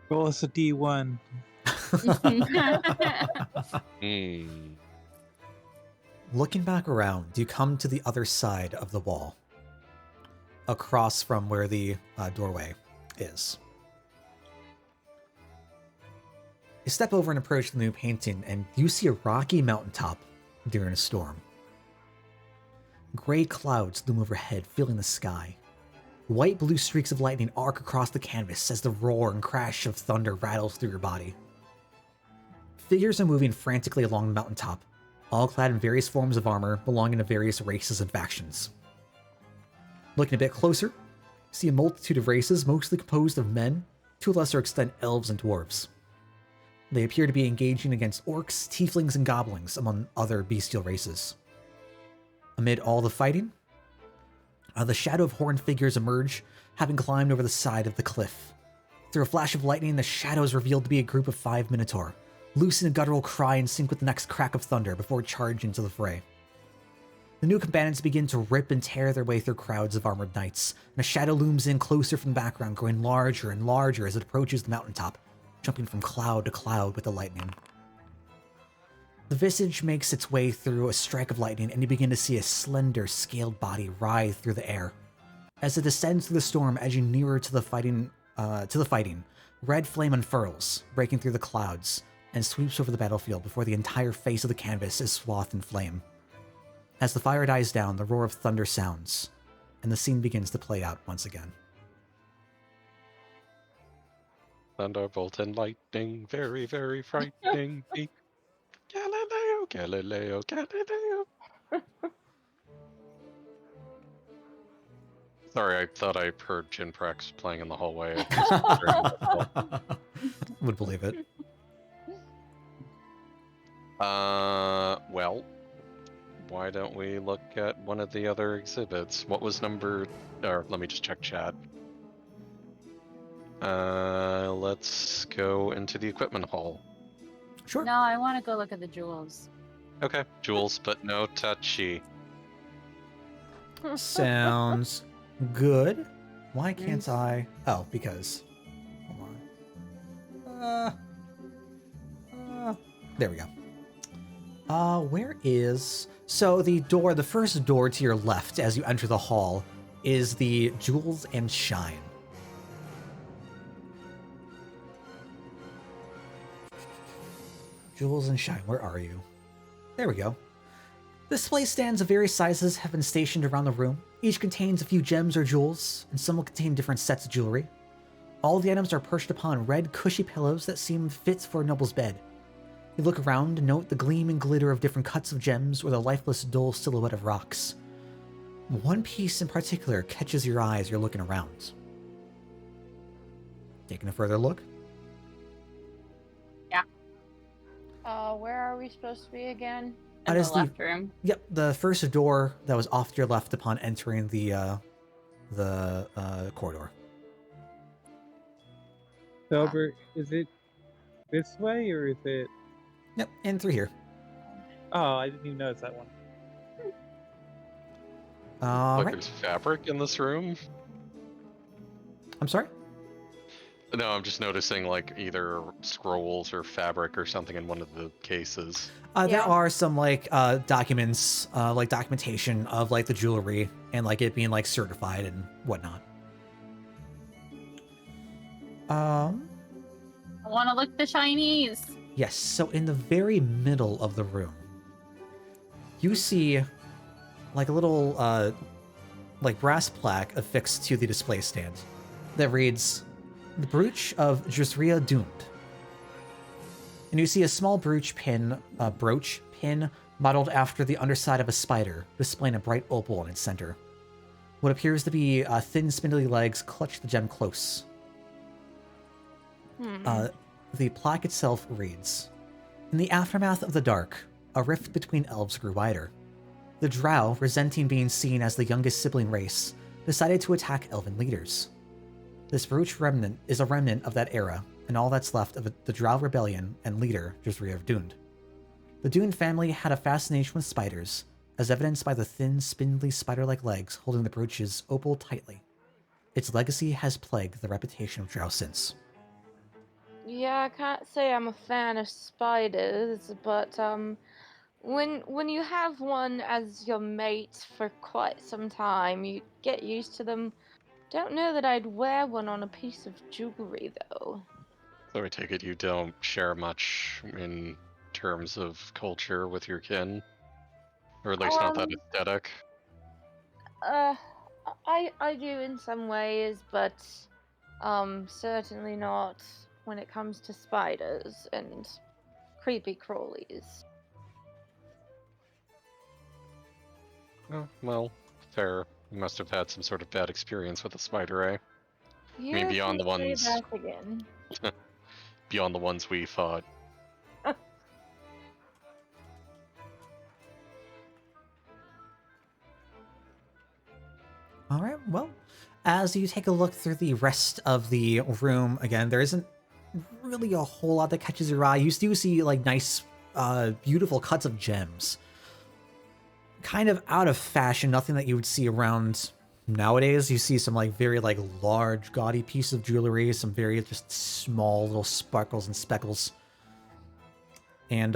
Roll us a D1. Looking back around, you come to the other side of the wall, across from where the doorway is. You step over and approach the new painting, and you see a rocky mountaintop during a storm. Gray clouds loom overhead, filling the sky. White-blue streaks of lightning arc across the canvas as the roar and crash of thunder rattles through your body. Figures are moving frantically along the mountaintop, all clad in various forms of armor belonging to various races and factions. Looking a bit closer, you see a multitude of races, mostly composed of men, to a lesser extent elves and dwarves. They appear to be engaging against orcs, tieflings, and goblins, among other bestial races. Amid all the fighting, the shadow of horned figures emerge, having climbed over the side of the cliff. Through a flash of lightning, the shadow is revealed to be a group of 5 Minotaur, loose in a guttural cry in sync with the next crack of thunder before charging into the fray. The new combatants begin to rip and tear their way through crowds of armored knights, and a shadow looms in closer from the background, growing larger and larger as it approaches the mountaintop, jumping from cloud to cloud with the lightning. The visage makes its way through a strike of lightning, and you begin to see a slender, scaled body writhe through the air. As it descends through the storm, edging nearer to the fighting, red flame unfurls, breaking through the clouds, and sweeps over the battlefield before the entire face of the canvas is swathed in flame. As the fire dies down, the roar of thunder sounds, and the scene begins to play out once again. Thunderbolt and lightning, very, very frightening. Galileo, Galileo, Galileo. Sorry, I thought I heard Jinprax playing in the hallway. Would believe it. Well, why don't we look at one of the other exhibits? What was number... Or, let me just check chat. Let's go into the equipment hall. Sure. No, I want to go look at the jewels. Okay, jewels, but no touchy. Sounds good. Why can't I? Oh, because. Hold on. There we go. Where is? So the door, the first door to your left as you enter the hall, is the Jewels and Shine. Jewels and Shine, where are you? There we go. Display stands of various sizes have been stationed around the room. Each contains a few gems or jewels, and some will contain different sets of jewelry. All of the items are perched upon red, cushy pillows that seem fit for a noble's bed. You look around and note the gleam and glitter of different cuts of gems or the lifeless, dull silhouette of rocks. One piece in particular catches your eye as you're looking around. Taking a further look? Where are we supposed to be again? In That is the left room. Yep, the first door that was off to your left upon entering the corridor. Silver, is it this way or is it? Yep, in through here. Oh, I didn't even notice that one. All Look, right. there's fabric in this room. I'm sorry? No, I'm just noticing like either scrolls or fabric or something in one of the cases. There Yeah. are some like documents, like documentation of like the jewelry and like it being like certified and whatnot. I want to look at the shinies. Yes, so in the very middle of the room, you see like a little like brass plaque affixed to the display stand that reads, "The Brooch of Jusria Doomed." And you see a small brooch pin modeled after the underside of a spider, displaying a bright opal in its center. What appears to be thin, spindly legs clutch the gem close. The plaque itself reads, "In the aftermath of the dark, a rift between elves grew wider. The Drow, resenting being seen as the youngest sibling race, decided to attack elven leaders. This brooch remnant is a remnant of that era, and all that's left of the Drow rebellion and leader, Jusria of Doomed. The Doomed family had a fascination with spiders, as evidenced by the thin, spindly spider-like legs holding the brooch's opal tightly. Its legacy has plagued the reputation of Drow since." Yeah, I can't say I'm a fan of spiders, but when you have one as your mate for quite some time, you get used to them. Don't know that I'd wear one on a piece of jewelry though. So I take it you don't share much in terms of culture with your kin? Or at least not that aesthetic? I do in some ways, but certainly not when it comes to spiders and creepy crawlies. Oh, well, fair. You must have had some sort of bad experience with a spider, eh? You beyond the can say ones- that again. Beyond the ones we fought. All right, well, as you take a look through the rest of the room, again, there isn't really a whole lot that catches your eye. You do see like nice, beautiful cuts of gems. Kind of out of fashion, nothing that you would see around nowadays. You see some like very like large, gaudy pieces of jewelry, some very just small little sparkles and speckles. And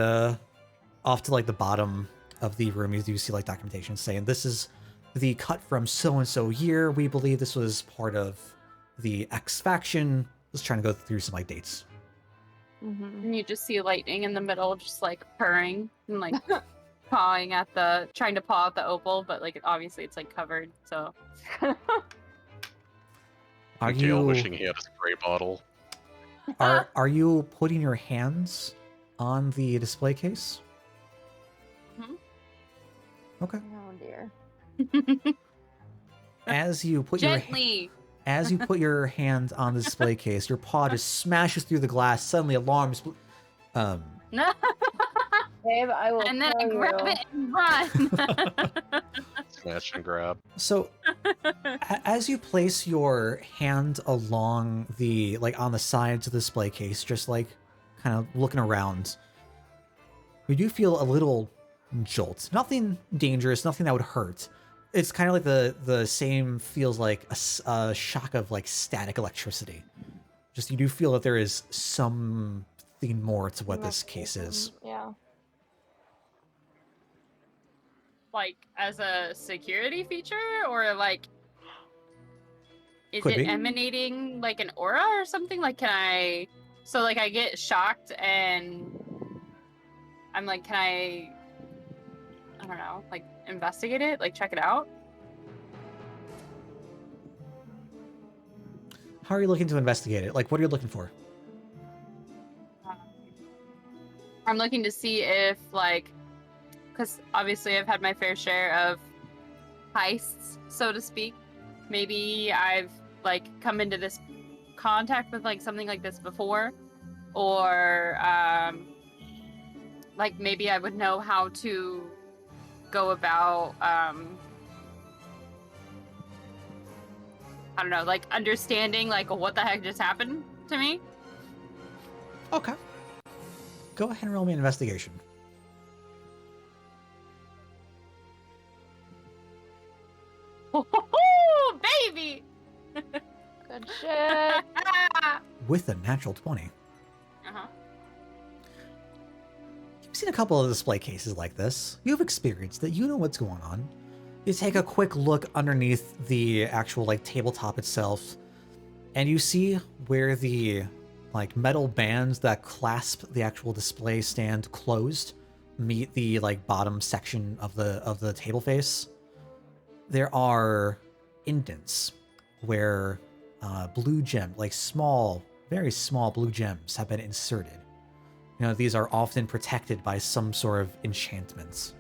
off to like the bottom of the room, you do see like documentation saying this is the cut from so and so year. We believe this was part of the X faction. Just trying to go through some like dates. And you just see lightning in the middle, just like purring and like trying to paw at the opal, but like obviously it's like covered. So Are Miguel you wishing he had a spray bottle. are you putting your hands on the display case? Mhm. Okay. Oh dear. As you put gently. As you put your hand on the display case, your paw just smashes through the glass. Suddenly, alarms. No. Babe, I will And then I tell grab you. it and run. Smash and grab. So, as you place your hand along the on the sides of the display case, just like kind of looking around, you do feel a little jolt. Nothing dangerous, nothing that would hurt. It's kind of like the same feels like a shock of like static electricity. Just you do feel that there is something more to what this case is. Yeah. Like as a security feature, or like is Could it be. emanating like an aura or something? Like I get shocked and I'm like, can I don't know, like investigate it, like check it out? How are you looking to investigate it? Like, what are you looking for? I'm looking to see if like, because obviously I've had my fair share of heists, so to speak. Maybe I've like come into this contact with like something like this before, or like maybe I would know how to go about I don't know, like understanding like what the heck just happened to me. Okay. Go ahead and roll me an investigation. Oh, baby! Good shit. With a natural 20. Uh-huh. You've seen a couple of display cases like this. You've experienced it. You know what's going on. You take a quick look underneath the actual like tabletop itself, and you see where the like metal bands that clasp the actual display stand closed meet the like bottom section of the table face. There are indents where blue gem, like small, very small blue gems have been inserted. You know, these are often protected by some sort of enchantments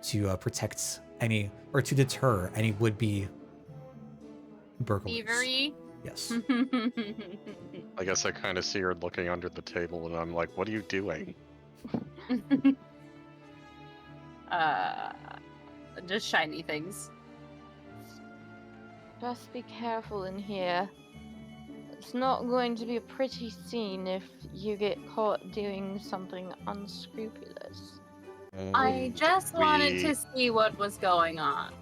to protect any, or to deter any would-be burglars. Thievery. Yes. I guess I kind of see her looking under the table, and I'm like, "What are you doing?" Just shiny things. Just be careful in here. It's not going to be a pretty scene if you get caught doing something unscrupulous. I just wanted We- to see what was going on.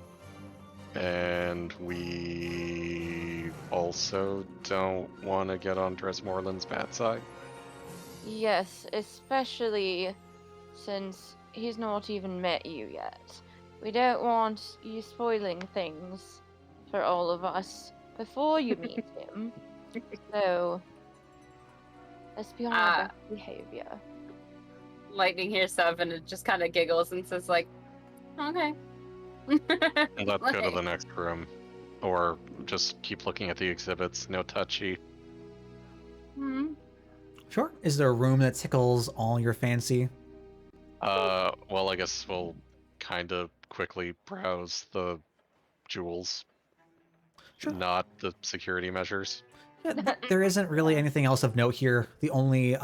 And we also don't want to get on Dresmorland's bad side. Yes, especially since he's not even met you yet. We don't want you spoiling things for all of us before you meet him. So, let's be on our best behavior. Lightning hears stuff and it just kind of giggles and says like, okay. And let's go to the next room. Or just keep looking at the exhibits. No touchy. Hmm. Sure. Is there a room that tickles all your fancy? Well, I guess we'll kind of quickly browse the jewels. Sure. Not the security measures. Yeah, there isn't really anything else of note here. The only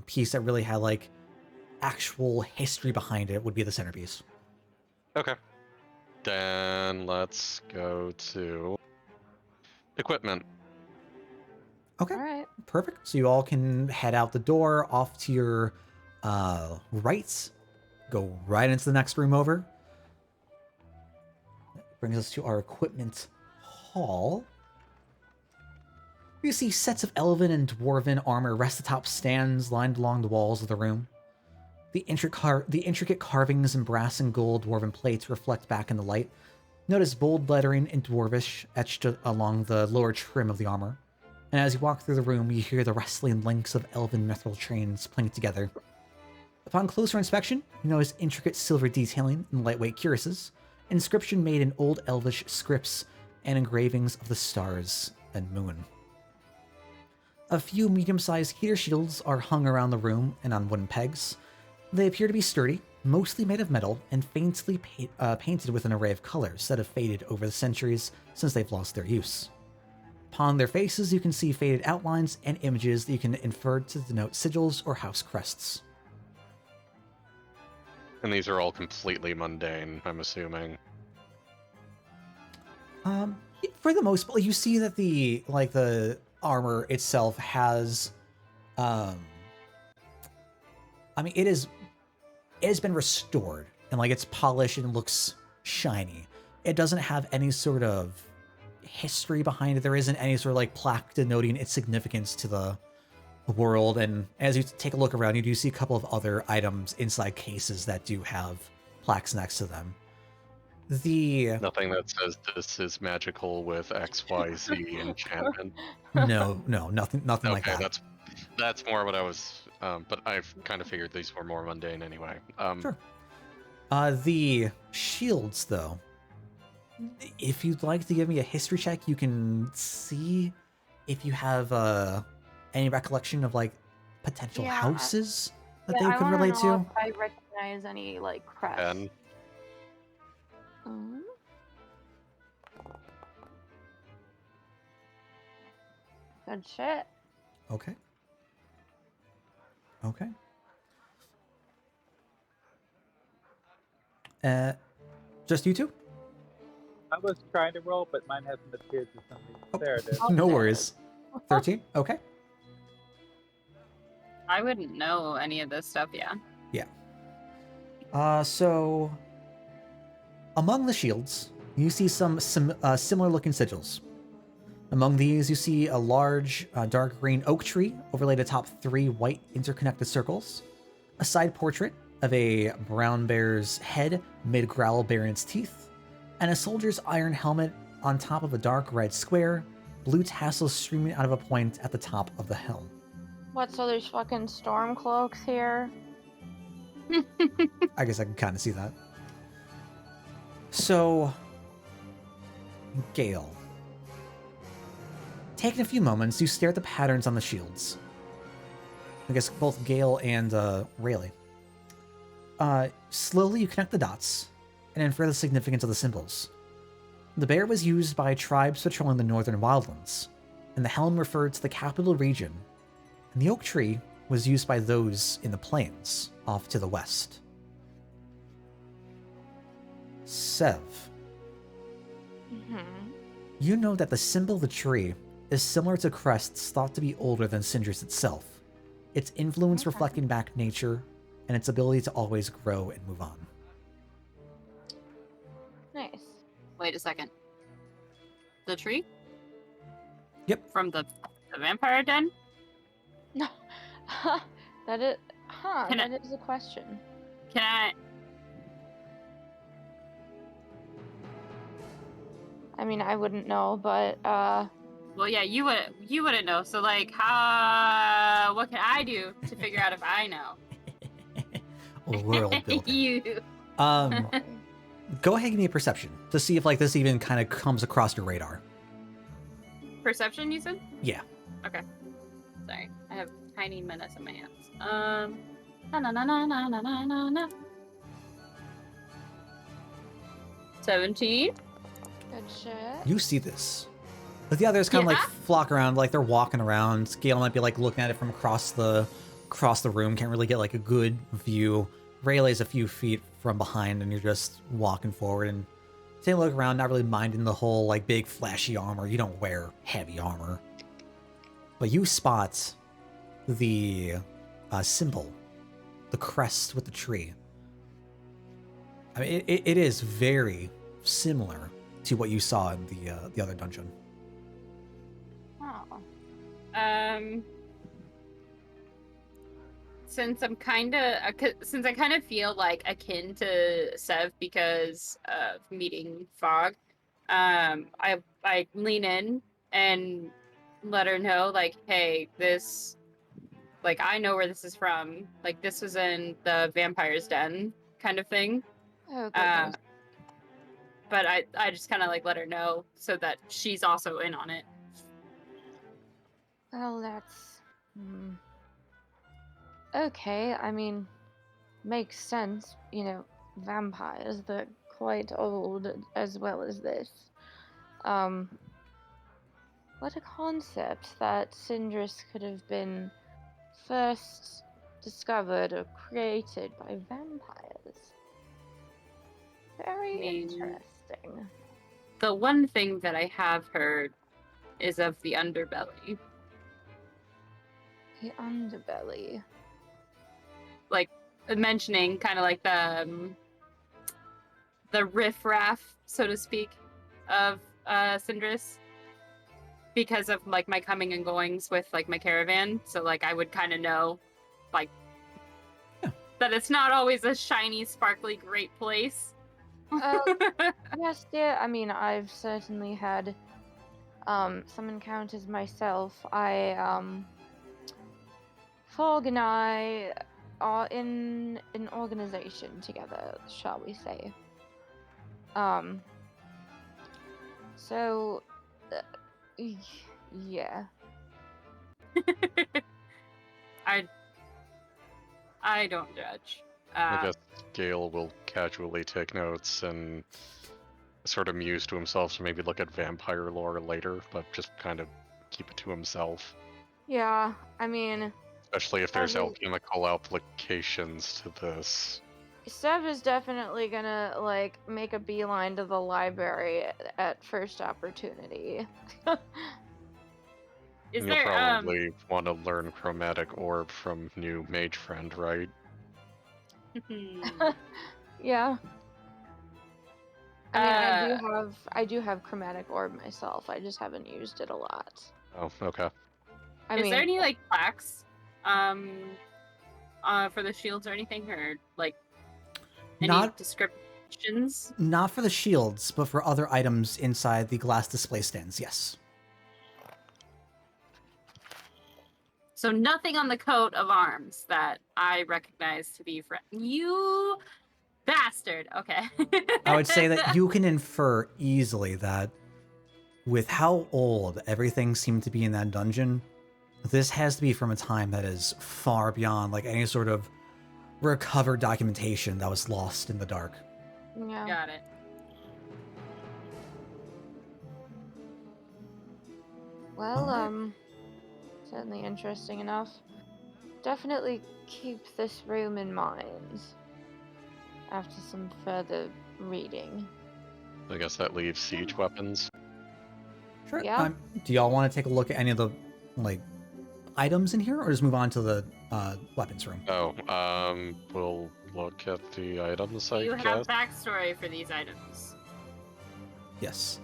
piece that really had like actual history behind it would be the centerpiece. Okay. Then let's go to equipment. Okay. All right. Perfect. So you all can head out the door off to your right, go right into the next room over. That brings us to our equipment hall. You see sets of elven and dwarven armor rest atop stands lined along the walls of the room. The intricate carvings in brass and gold dwarven plates reflect back in the light. Notice bold lettering in Dwarvish etched along the lower trim of the armor. And as you walk through the room, you hear the rustling links of elven metal trains playing together. Upon closer inspection, you notice intricate silver detailing and lightweight cuirasses, inscription made in old elvish scripts, and engravings of the stars and moon. A few medium-sized heater shields are hung around the room and on wooden pegs. They appear to be sturdy, mostly made of metal, and faintly painted with an array of colors that have faded over the centuries since they've lost their use. Upon their faces, you can see faded outlines and images that you can infer to denote sigils or house crests. And these are all completely mundane, I'm assuming. For the most part, you see that the armor itself has, it has been restored and like it's polished and looks shiny. It doesn't have any sort of history behind it. There isn't any sort of like plaque denoting its significance to the world. And as you take a look around, you do see a couple of other items inside cases that do have plaques next to them. Nothing that says this is magical with XYZ enchantment. No, nothing like Okay, that. that's more what I was. But I've kind of figured these were more mundane anyway. Sure. The shields, though. If you'd like to give me a history check, you can see if you have any recollection of like potential houses that they could relate to. If I recognize any like crests. And Good shit. Okay. Just you two? I was trying to roll, but mine hasn't appeared for some reason. Oh. There it is. No worries. 13? Okay. I wouldn't know any of this stuff, yeah. So among the shields, you see some similar-looking sigils. Among these, you see a large, dark green oak tree overlaid atop 3 white interconnected circles, a side portrait of a brown bear's head mid-growl baring its teeth, and a soldier's iron helmet on top of a dark red square, blue tassels streaming out of a point at the top of the helm. What, so there's fucking storm cloaks here? I guess I can kind of see that. So, Gale. Taking a few moments, you stare at the patterns on the shields. I guess both Gale and Rayleigh. Slowly you connect the dots and infer the significance of the symbols. The bear was used by tribes patrolling the northern wildlands, and the helm referred to the capital region, and the oak tree was used by those in the plains off to the west. Sev. You know that the symbol of the tree is similar to crests thought to be older than Cyndrus itself, its influence reflecting back nature and its ability to always grow and move on. Nice. Wait a second. The tree? Yep. From the vampire den? That is, Can that is a question. Can I... I mean, I wouldn't know, but Well, yeah, you wouldn't know. So, like, how... What can I do to figure out if I know? World building. You. Go ahead and give me a perception to see if like this even kind of comes across your radar. Perception, you said? Yeah. Okay. Sorry, I have tiny minutes in my hands. Na. 17. good shit. You see this. But the others kind of like flock around, like they're walking around. Gale might be like looking at it from across the room, can't really get like a good view. Rayleigh's a few feet from behind, and you're just walking forward and taking a look around, not really minding the whole like big flashy armor. You don't wear heavy armor. But you spot the symbol, the crest with the tree. I mean, it is very similar to what you saw in the other dungeon. Oh. since I kind of feel like akin to Sev because of meeting Fog, I lean in and let her know, like, hey, this, like, I know where this is from. Like, this was in the vampire's den kind of thing. Oh, Uh, goodness. but I just kind of like let her know so that she's also in on it. Well, that's... Okay, I mean, makes sense. You know, vampires, they're quite old as well as this. What a concept that Cyndrus could have been first discovered or created by vampires. Very interesting. The one thing that I have heard is of the underbelly. The underbelly. Like, mentioning kind of like the riffraff, so to speak, of Cyndrus. Because of like my coming and goings with like my caravan, so like I would kind of know, like, that it's not always a shiny, sparkly, great place. Yes, dear. I mean, I've certainly had some encounters myself. Fog and I are in an organization together, shall we say. So, yeah. I don't judge. I guess Gale will casually take notes and sort of muse to himself to maybe look at vampire lore later, but just kind of keep it to himself. Yeah, I mean... Especially if there's alchemical applications to this. Sev is definitely gonna, like, make a beeline to the library at first opportunity. Is You'll there, probably want to learn chromatic orb from new mage friend, right? Yeah. I mean, I do have chromatic orb myself. I just haven't used it a lot. Oh, okay. Is there any like plaques, for the shields or anything, or like any descriptions? Not for the shields, but for other items inside the glass display stands. Yes. So nothing on the coat of arms that I recognize to be you bastard. Okay. I would say that you can infer easily that with how old everything seemed to be in that dungeon, this has to be from a time that is far beyond like any sort of recovered documentation that was lost in the dark. Yeah. Got it. Well, certainly interesting enough. Definitely keep this room in mind after some further reading. I guess that leaves siege weapons. Sure. Yeah. Do y'all want to take a look at any of the like items in here, or just move on to the weapons room? Oh, we'll look at the items, I You guess. have backstory for these items. Yes.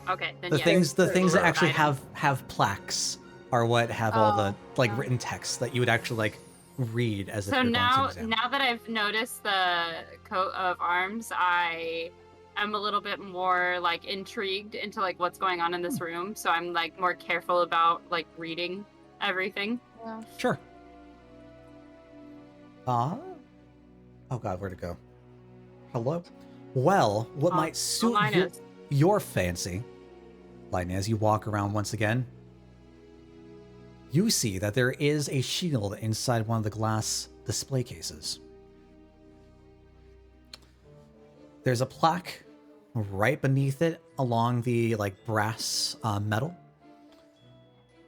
Okay, then The yes. things that actually Item. have plaques are what have all the like written text that you would actually like read as if So you're now, going to examine. now that I've noticed the coat of arms, I am a little bit more like intrigued into like what's going on in this room. So I'm like more careful about like reading everything. Yeah. Sure. Oh god, where'd it go? Hello? Well, what might suit your fancy, Lightning, as you walk around once again, you see that there is a shield inside one of the glass display cases. There's a plaque right beneath it along the like brass metal.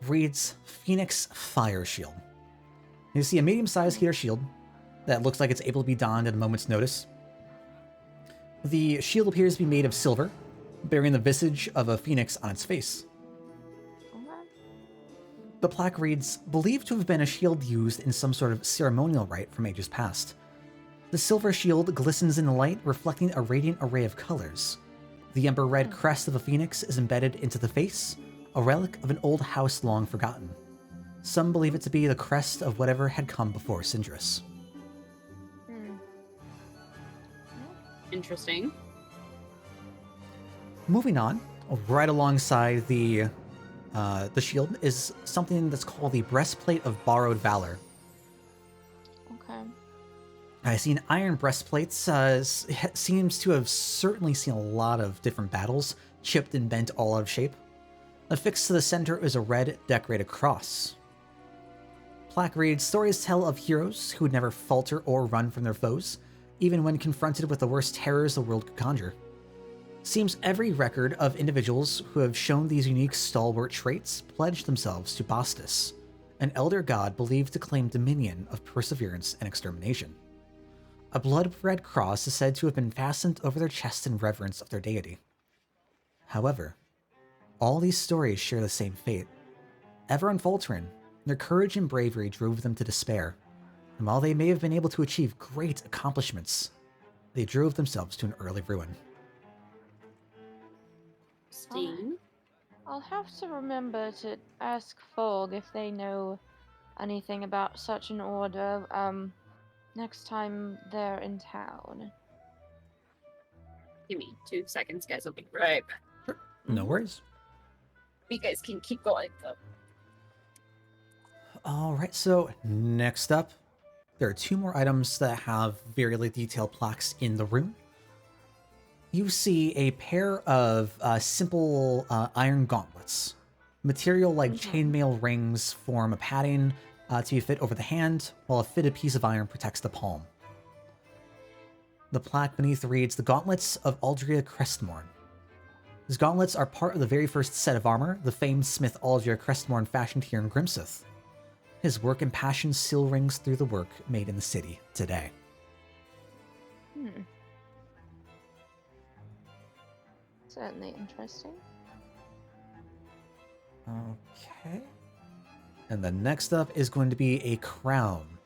Reads Phoenix Fire Shield. You see a medium-sized heater shield that looks like it's able to be donned at a moment's notice. The shield appears to be made of silver, bearing the visage of a phoenix on its face. The plaque reads, believed to have been a shield used in some sort of ceremonial rite from ages past. The silver shield glistens in the light, reflecting a radiant array of colors. The ember red crest of a phoenix is embedded into the face, a relic of an old house long forgotten. Some believe it to be the crest of whatever had come before Cyndrus. Hmm. Interesting. Moving on, right alongside the shield is something that's called the Breastplate of Borrowed Valor. Okay. I seen iron breastplates. Seems to have certainly seen a lot of different battles, chipped and bent all out of shape. Affixed to the center is a red decorated cross. Plaque reads, "Stories tell of heroes who would never falter or run from their foes, even when confronted with the worst terrors the world could conjure." Seems every record of individuals who have shown these unique stalwart traits pledged themselves to Beastdom, an elder god believed to claim dominion of perseverance and extermination. A blood-red cross is said to have been fastened over their chest in reverence of their deity. However, all these stories share the same fate. Ever unfaltering, their courage and bravery drove them to despair, and while they may have been able to achieve great accomplishments, they drove themselves to an early ruin. Steam. I'll have to remember to ask Fogg if they know anything about such an order, next time they're in town. Give me 2 seconds, guys. I'll be right back. No worries. You guys can keep going, though. All right, so next up, there are 2 more items that have very detailed plaques in the room. You see a pair of simple iron gauntlets. Material like chainmail rings form a padding to be fit over the hand, while a fitted piece of iron protects the palm. The plaque beneath reads, "The Gauntlets of Aldria Crestmorn." These gauntlets are part of the very first set of armor the famed smith Aldria Crestmorn fashioned here in Grimsith. His work and passion still rings through the work made in the city today. Certainly interesting. Okay. And the next up is going to be a crown,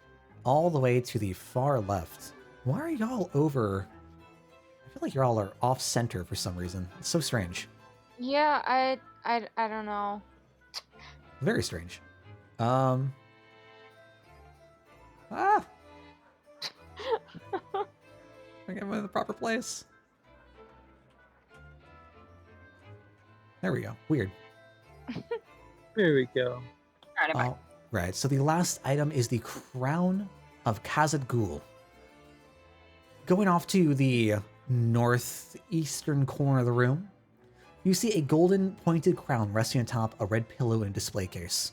all the way to the far left. Why are y'all over? I feel like y'all are off center for some reason. It's so strange. Yeah, I don't know. Very strange. Ah! I think I'm in the proper place. There we go. Weird. There we go. Alright, I'm back. All right, so the last item is the Crown of Khazad Ghul. Going off to the northeastern corner of the room, you see a golden pointed crown resting atop a red pillow in a display case.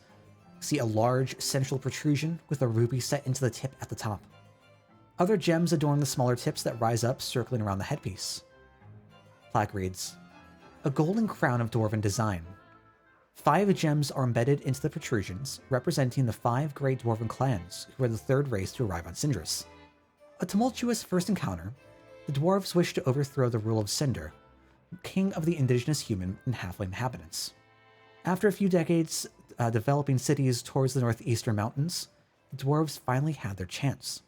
See a large central protrusion with a ruby set into the tip at the top. Other gems adorn the smaller tips that rise up, circling around the headpiece. Plaque reads, "A golden crown of dwarven design. 5 gems are embedded into the protrusions, representing the 5 great dwarven clans who are the 3rd race to arrive on Cyndrus. A tumultuous first encounter, the dwarves wish to overthrow the rule of Cyndrus, king of the indigenous human and halfling inhabitants. After a few decades developing cities towards the northeastern mountains, the dwarves finally had their chance.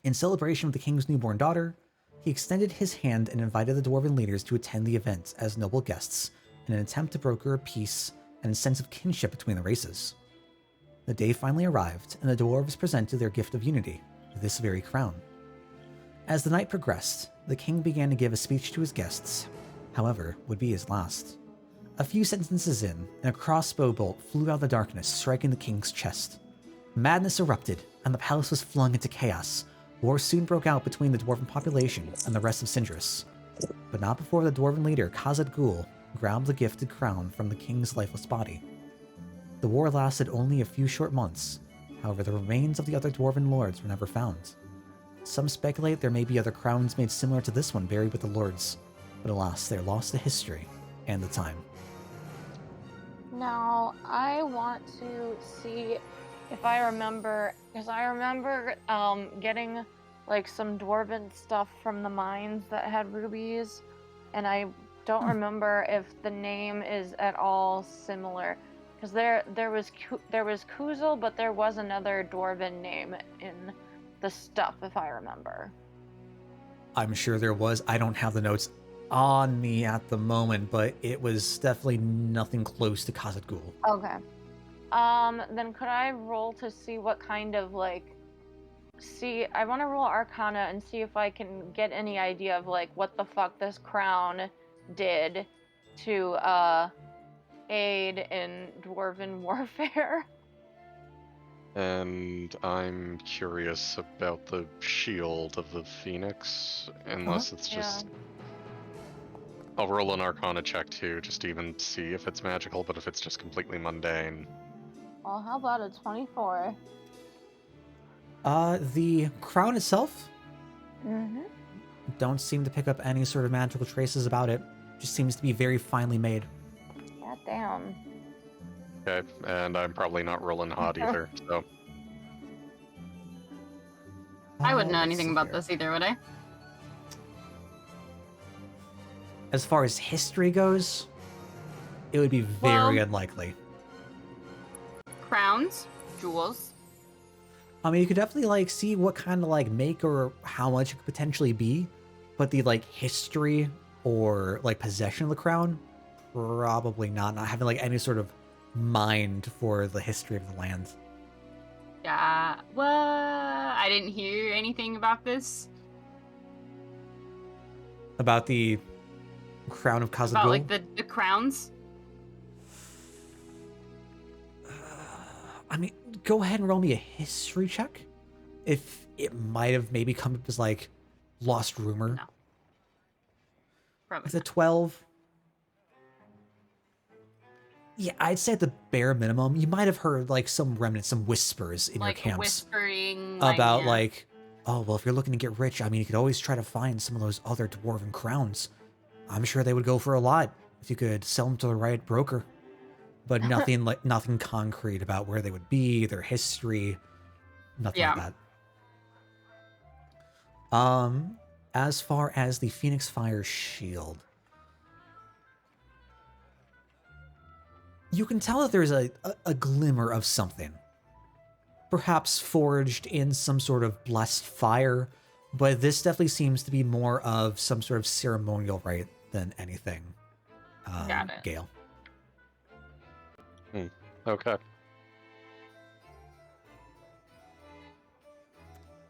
In celebration of the king's newborn daughter, he extended his hand and invited the dwarven leaders to attend the event as noble guests in an attempt to broker a peace and a sense of kinship between the races. The day finally arrived, and the dwarves presented their gift of unity, this very crown. As the night progressed, the king began to give a speech to his guests, however, would be his last. A few sentences in, and a crossbow bolt flew out of the darkness, striking the king's chest. Madness erupted, and the palace was flung into chaos. War soon broke out between the dwarven population and the rest of Cyndrus, but not before the dwarven leader Khazad Ghul grabbed the gifted crown from the king's lifeless body. The war lasted only a few short months, however the remains of the other dwarven lords were never found. Some speculate there may be other crowns made similar to this one buried with the lords, but alas, they're lost to history and the time. Now, I want to see if I remember, because I remember getting like some dwarven stuff from the mines that had rubies, and I don't remember if the name is at all similar. Because there was Kuzel, but there was another dwarven name in the stuff, if I remember. I'm sure there was. I don't have the notes on me at the moment, but it was definitely nothing close to Khazad Ghul. Okay. Then could I roll to see what kind of like I want to roll Arcana and see if I can get any idea of like what the fuck this crown did to aid in dwarven warfare. And I'm curious about the shield of the Phoenix, unless it's just... I'll roll an Arcana check too, just to even see if it's magical, but if it's just completely mundane... Well, how about a 24? The crown itself Mm-hmm. don't seem to pick up any sort of magical traces about it. Just seems to be very finely made. God damn. Okay, and I'm probably not rolling hot either, so... I wouldn't know Let's anything see about here. this either, would I? As far as history goes, it would be very Well- unlikely. Crowns, jewels. I mean, you could definitely like see what kind of like make or how much it could potentially be, but the like history or like possession of the crown, probably not. Not having like any sort of mind for the history of the land. Yeah. Well, I didn't hear anything about this. About the crown of Khazad About Gul. like the crowns. I mean, go ahead and roll me a history check. If it might have maybe come up as like lost rumor. No. Probably. With a 12. Yeah, I'd say at the bare minimum, you might have heard like some remnants, some whispers in Like your camps whispering about yeah. like, oh, well, if you're looking to get rich, I mean, you could always try to find some of those other dwarven crowns. I'm sure they would go for a lot if you could sell them to the right broker. But nothing like nothing concrete about where they would be, their history, nothing like that. As far as the Phoenix Fire shield, you can tell that there's a glimmer of something. Perhaps forged in some sort of blessed fire, but this definitely seems to be more of some sort of ceremonial rite than anything. Got it. Gale. Okay.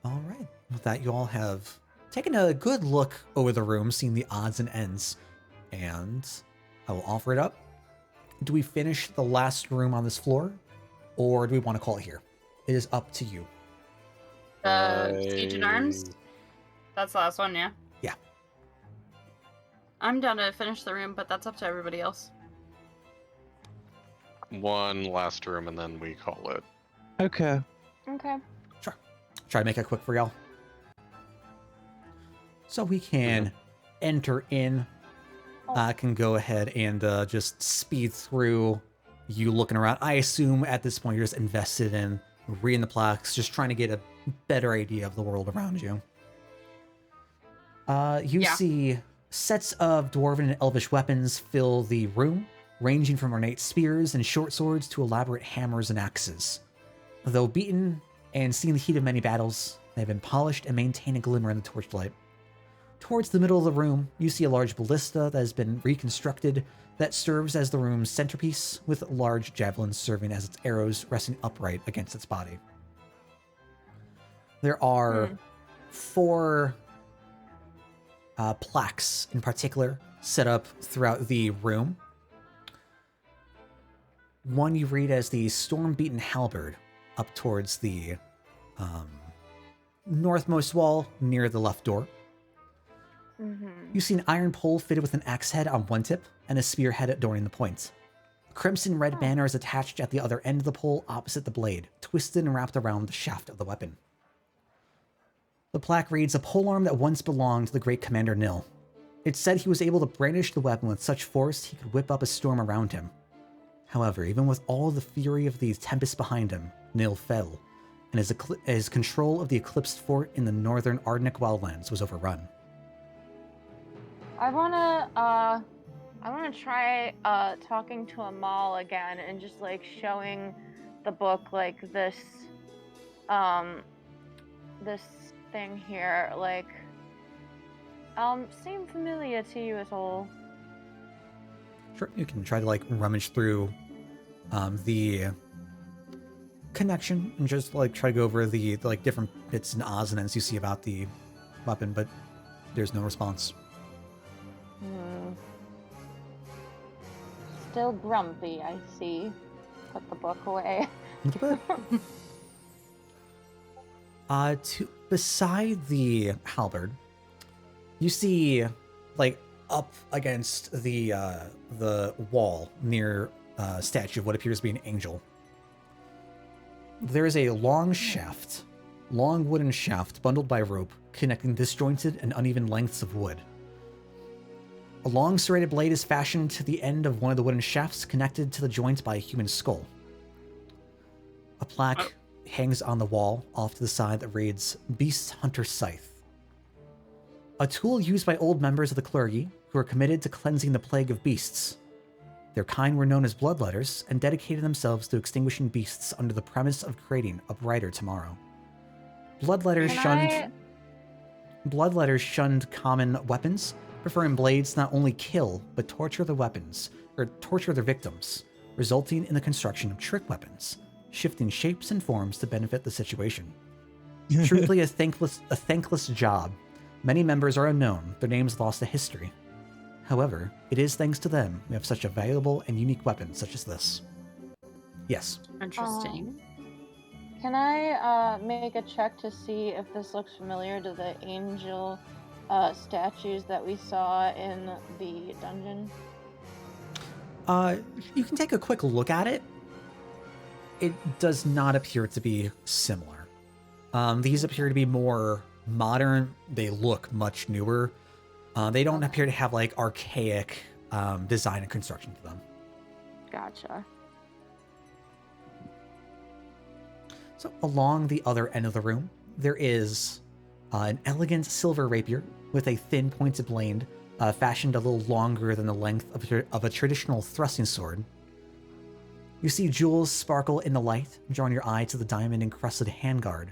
All right. With that, you all have taken a good look over the room, seeing the odds and ends, and I will offer it up. Do we finish the last room on this floor, or do we want to call it here? It is up to you. Siege and Arms? That's the last one, yeah? Yeah. I'm down to finish the room, but that's up to everybody else. One last room, and then we call it. Okay. Okay. Sure. Try to make it quick for y'all. So we can enter in. I can go ahead and just speed through you looking around. I assume at this point you're just invested in reading the plaques, just trying to get a better idea of the world around you. You see sets of dwarven and elvish weapons fill the room, ranging from ornate spears and short swords to elaborate hammers and axes. Though beaten and seeing the heat of many battles, they have been polished and maintain a glimmer in the torchlight. Towards the middle of the room, you see a large ballista that has been reconstructed that serves as the room's centerpiece, with large javelins serving as its arrows resting upright against its body. There are 4 plaques in particular set up throughout the room. One you read as the Storm-Beaten Halberd up towards the northmost wall near the left door. You see an iron pole fitted with an axe head on one tip and a spearhead adorning the point. A crimson red banner is attached at the other end of the pole opposite the blade, twisted and wrapped around the shaft of the weapon. The plaque reads, a polearm that once belonged to the great Commander Nil. It said he was able to brandish the weapon with such force he could whip up a storm around him. However, even with all the fury of the tempest behind him, Nil fell, and his control of the eclipsed fort in the northern Ardnick wildlands was overrun. I wanna try talking to Amal again and just like showing the book like this this thing here, like seem familiar to you at all? Sure, you can try to like rummage through the connection and just like try to go over the like different bits and ahs and ends you see about the weapon, but there's no response. Still grumpy, I see. Put the book away. A little bit. Beside the halberd, you see, like, up against the wall near a statue of what appears to be an angel. There is a long wooden shaft bundled by rope connecting disjointed and uneven lengths of wood. A long serrated blade is fashioned to the end of one of the wooden shafts connected to the joint by a human skull. A plaque hangs on the wall off to the side that reads, Beast Hunter Scythe. A tool used by old members of the clergy who are committed to cleansing the plague of beasts. Their kind were known as bloodletters and dedicated themselves to extinguishing beasts under the premise of creating a brighter tomorrow. Bloodletters shunned common weapons, preferring blades not only kill, but torture their victims, resulting in the construction of trick weapons, shifting shapes and forms to benefit the situation. Truly a thankless job. Many members are unknown, their names lost to history. However, it is thanks to them we have such a valuable and unique weapon such as this. Yes. Interesting. Can I make a check to see if this looks familiar to the angel statues that we saw in the dungeon? You can take a quick look at it. It does not appear to be similar. These appear to be more modern. They look much newer. They don't appear to have like archaic design and construction to them. Gotcha. So along the other end of the room, there is an elegant silver rapier with a thin pointed blade fashioned a little longer than the length of a traditional thrusting sword. You see jewels sparkle in the light, drawing your eye to the diamond-encrusted handguard.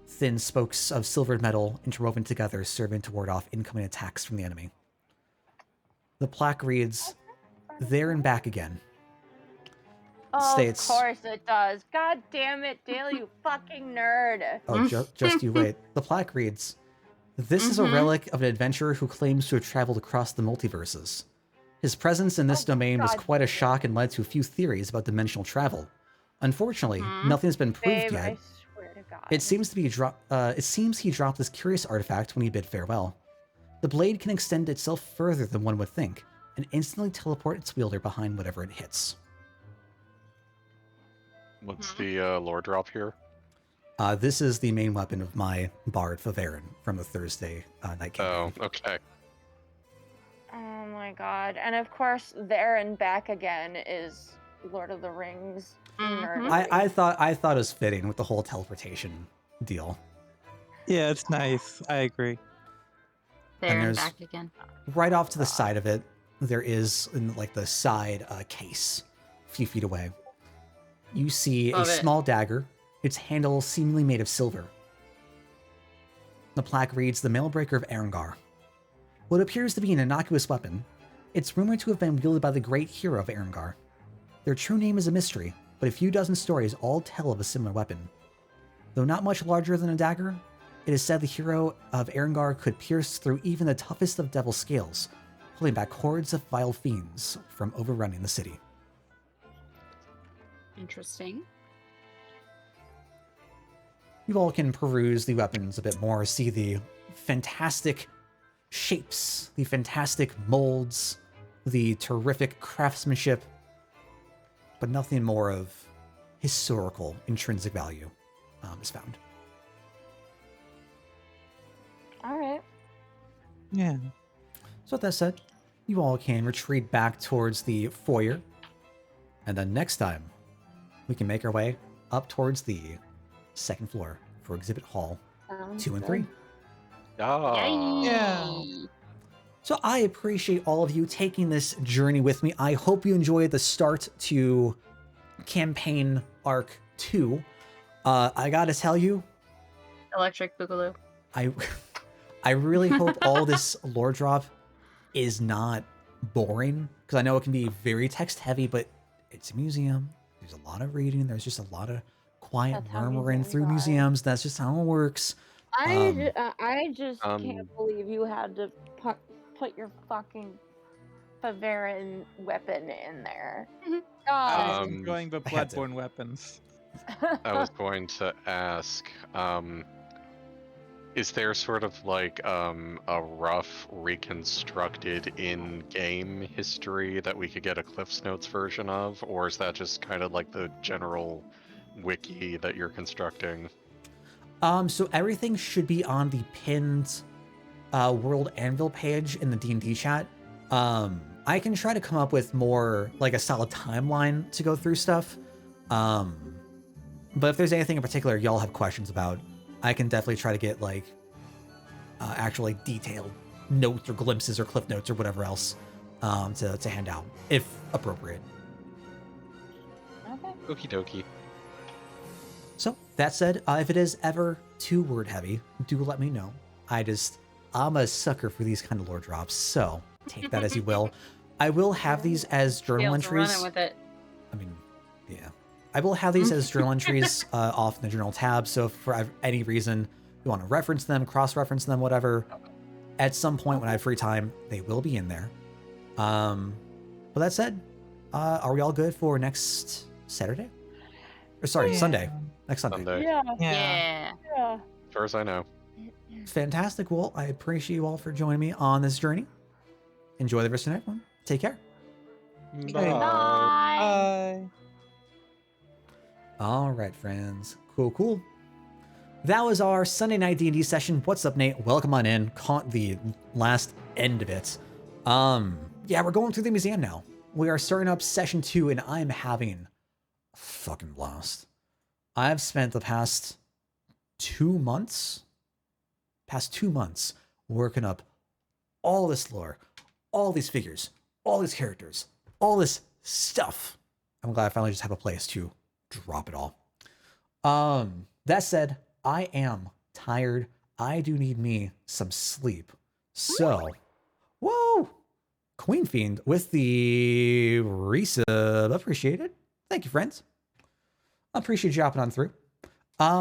Thin spokes of silvered metal interwoven together, serving to ward off incoming attacks from the enemy. The plaque reads, There and Back Again. States, of course it does. God damn it, Dale, you fucking nerd. Oh, just you wait. The plaque reads, This is a relic of an adventurer who claims to have traveled across the multiverses. His presence in this domain was quite a shock and led to a few theories about dimensional travel. Unfortunately, nothing's been proved Babe, yet. I swear to God. It seems he dropped this curious artifact when he bid farewell. The blade can extend itself further than one would think, and instantly teleport its wielder behind whatever it hits. What's the lore drop here? This is the main weapon of my bard Faverin from the Thursday night campaign. Oh, okay. Oh my God. And of course, There and Back Again is Lord of the Rings. nerdery. I thought it was fitting with the whole teleportation deal. Yeah, it's nice. I agree. There And and there's- back again. Right off to the side of it, there is in like the side case, a few feet away. You see Love a it. small dagger, its handle seemingly made of silver. The plaque reads, The Mailbreaker of Erengar. What appears to be an innocuous weapon, it's rumored to have been wielded by the great hero of Erengar. Their true name is a mystery, but a few dozen stories all tell of a similar weapon. Though not much larger than a dagger, it is said the hero of Erengar could pierce through even the toughest of devil's scales, holding back hordes of vile fiends from overrunning the city. Interesting. You all can peruse the weapons a bit more, see the fantastic shapes, the fantastic molds, the terrific craftsmanship, but nothing more of historical intrinsic value is found. All right. Yeah. So with that said, you all can retreat back towards the foyer, and then next time, we can make our way up towards the second floor for Exhibit Hall Sounds 2 and good. 3. Ah. Yeah. So I appreciate all of you taking this journey with me. I hope you enjoyed the start to campaign arc 2. I gotta tell you, Electric Boogaloo. I really hope all this lore drop is not boring, because I know it can be very text heavy, but it's a museum. There's a lot of reading. There's just a lot of quiet That's how murmuring museums through are. museums. That's just how it works. I just can't Um, believe you had to put your fucking Bavarian weapon in there. I God. was enjoying the I had to. bloodborne weapons. I was going to ask, is there sort of like a rough reconstructed in-game history that we could get a Cliff's Notes version of, or is that just kind of like the general wiki that you're constructing? So everything should be on the pinned World Anvil page in the D&D chat. I can try to come up with more like a solid timeline to go through stuff. But if there's anything in particular y'all have questions about, I can definitely try to get like actual like detailed notes or glimpses or cliff notes or whatever else to hand out if appropriate. Okay. Okie dokie. So that said, if it is ever too word heavy, do let me know. I'm a sucker for these kind of lore drops, so take that as you will. I will have these as journal Scales are running entries. with it. I mean, yeah. I will have these as journal entries off in the journal tab, so if for any reason you want to reference them, cross-reference them, whatever, at some point when I have free time, they will be in there. But that said, are we all good for next Saturday? Or sorry, Sunday. Next Sunday. Sunday. Yeah. Yeah. Yeah. As far as I know. Fantastic. Well, I appreciate you all for joining me on this journey. Enjoy the rest of the night, everyone. Take care. Bye. Bye. All right, friends. Cool. That was our Sunday night D&D session. What's up, Nate? Welcome on in. Caught the last end of it. Yeah, we're going through the museum now. We are starting up session 2, and I'm having a fucking blast. I've spent the past 2 months working up all this lore, all these figures, all these characters, all this stuff. I'm glad I finally just have a place to drop it all. That said, I am tired. I do need me some sleep. So, whoa! Queen Fiend with the resub. Appreciate it. Thank you, friends. I appreciate you hopping on through.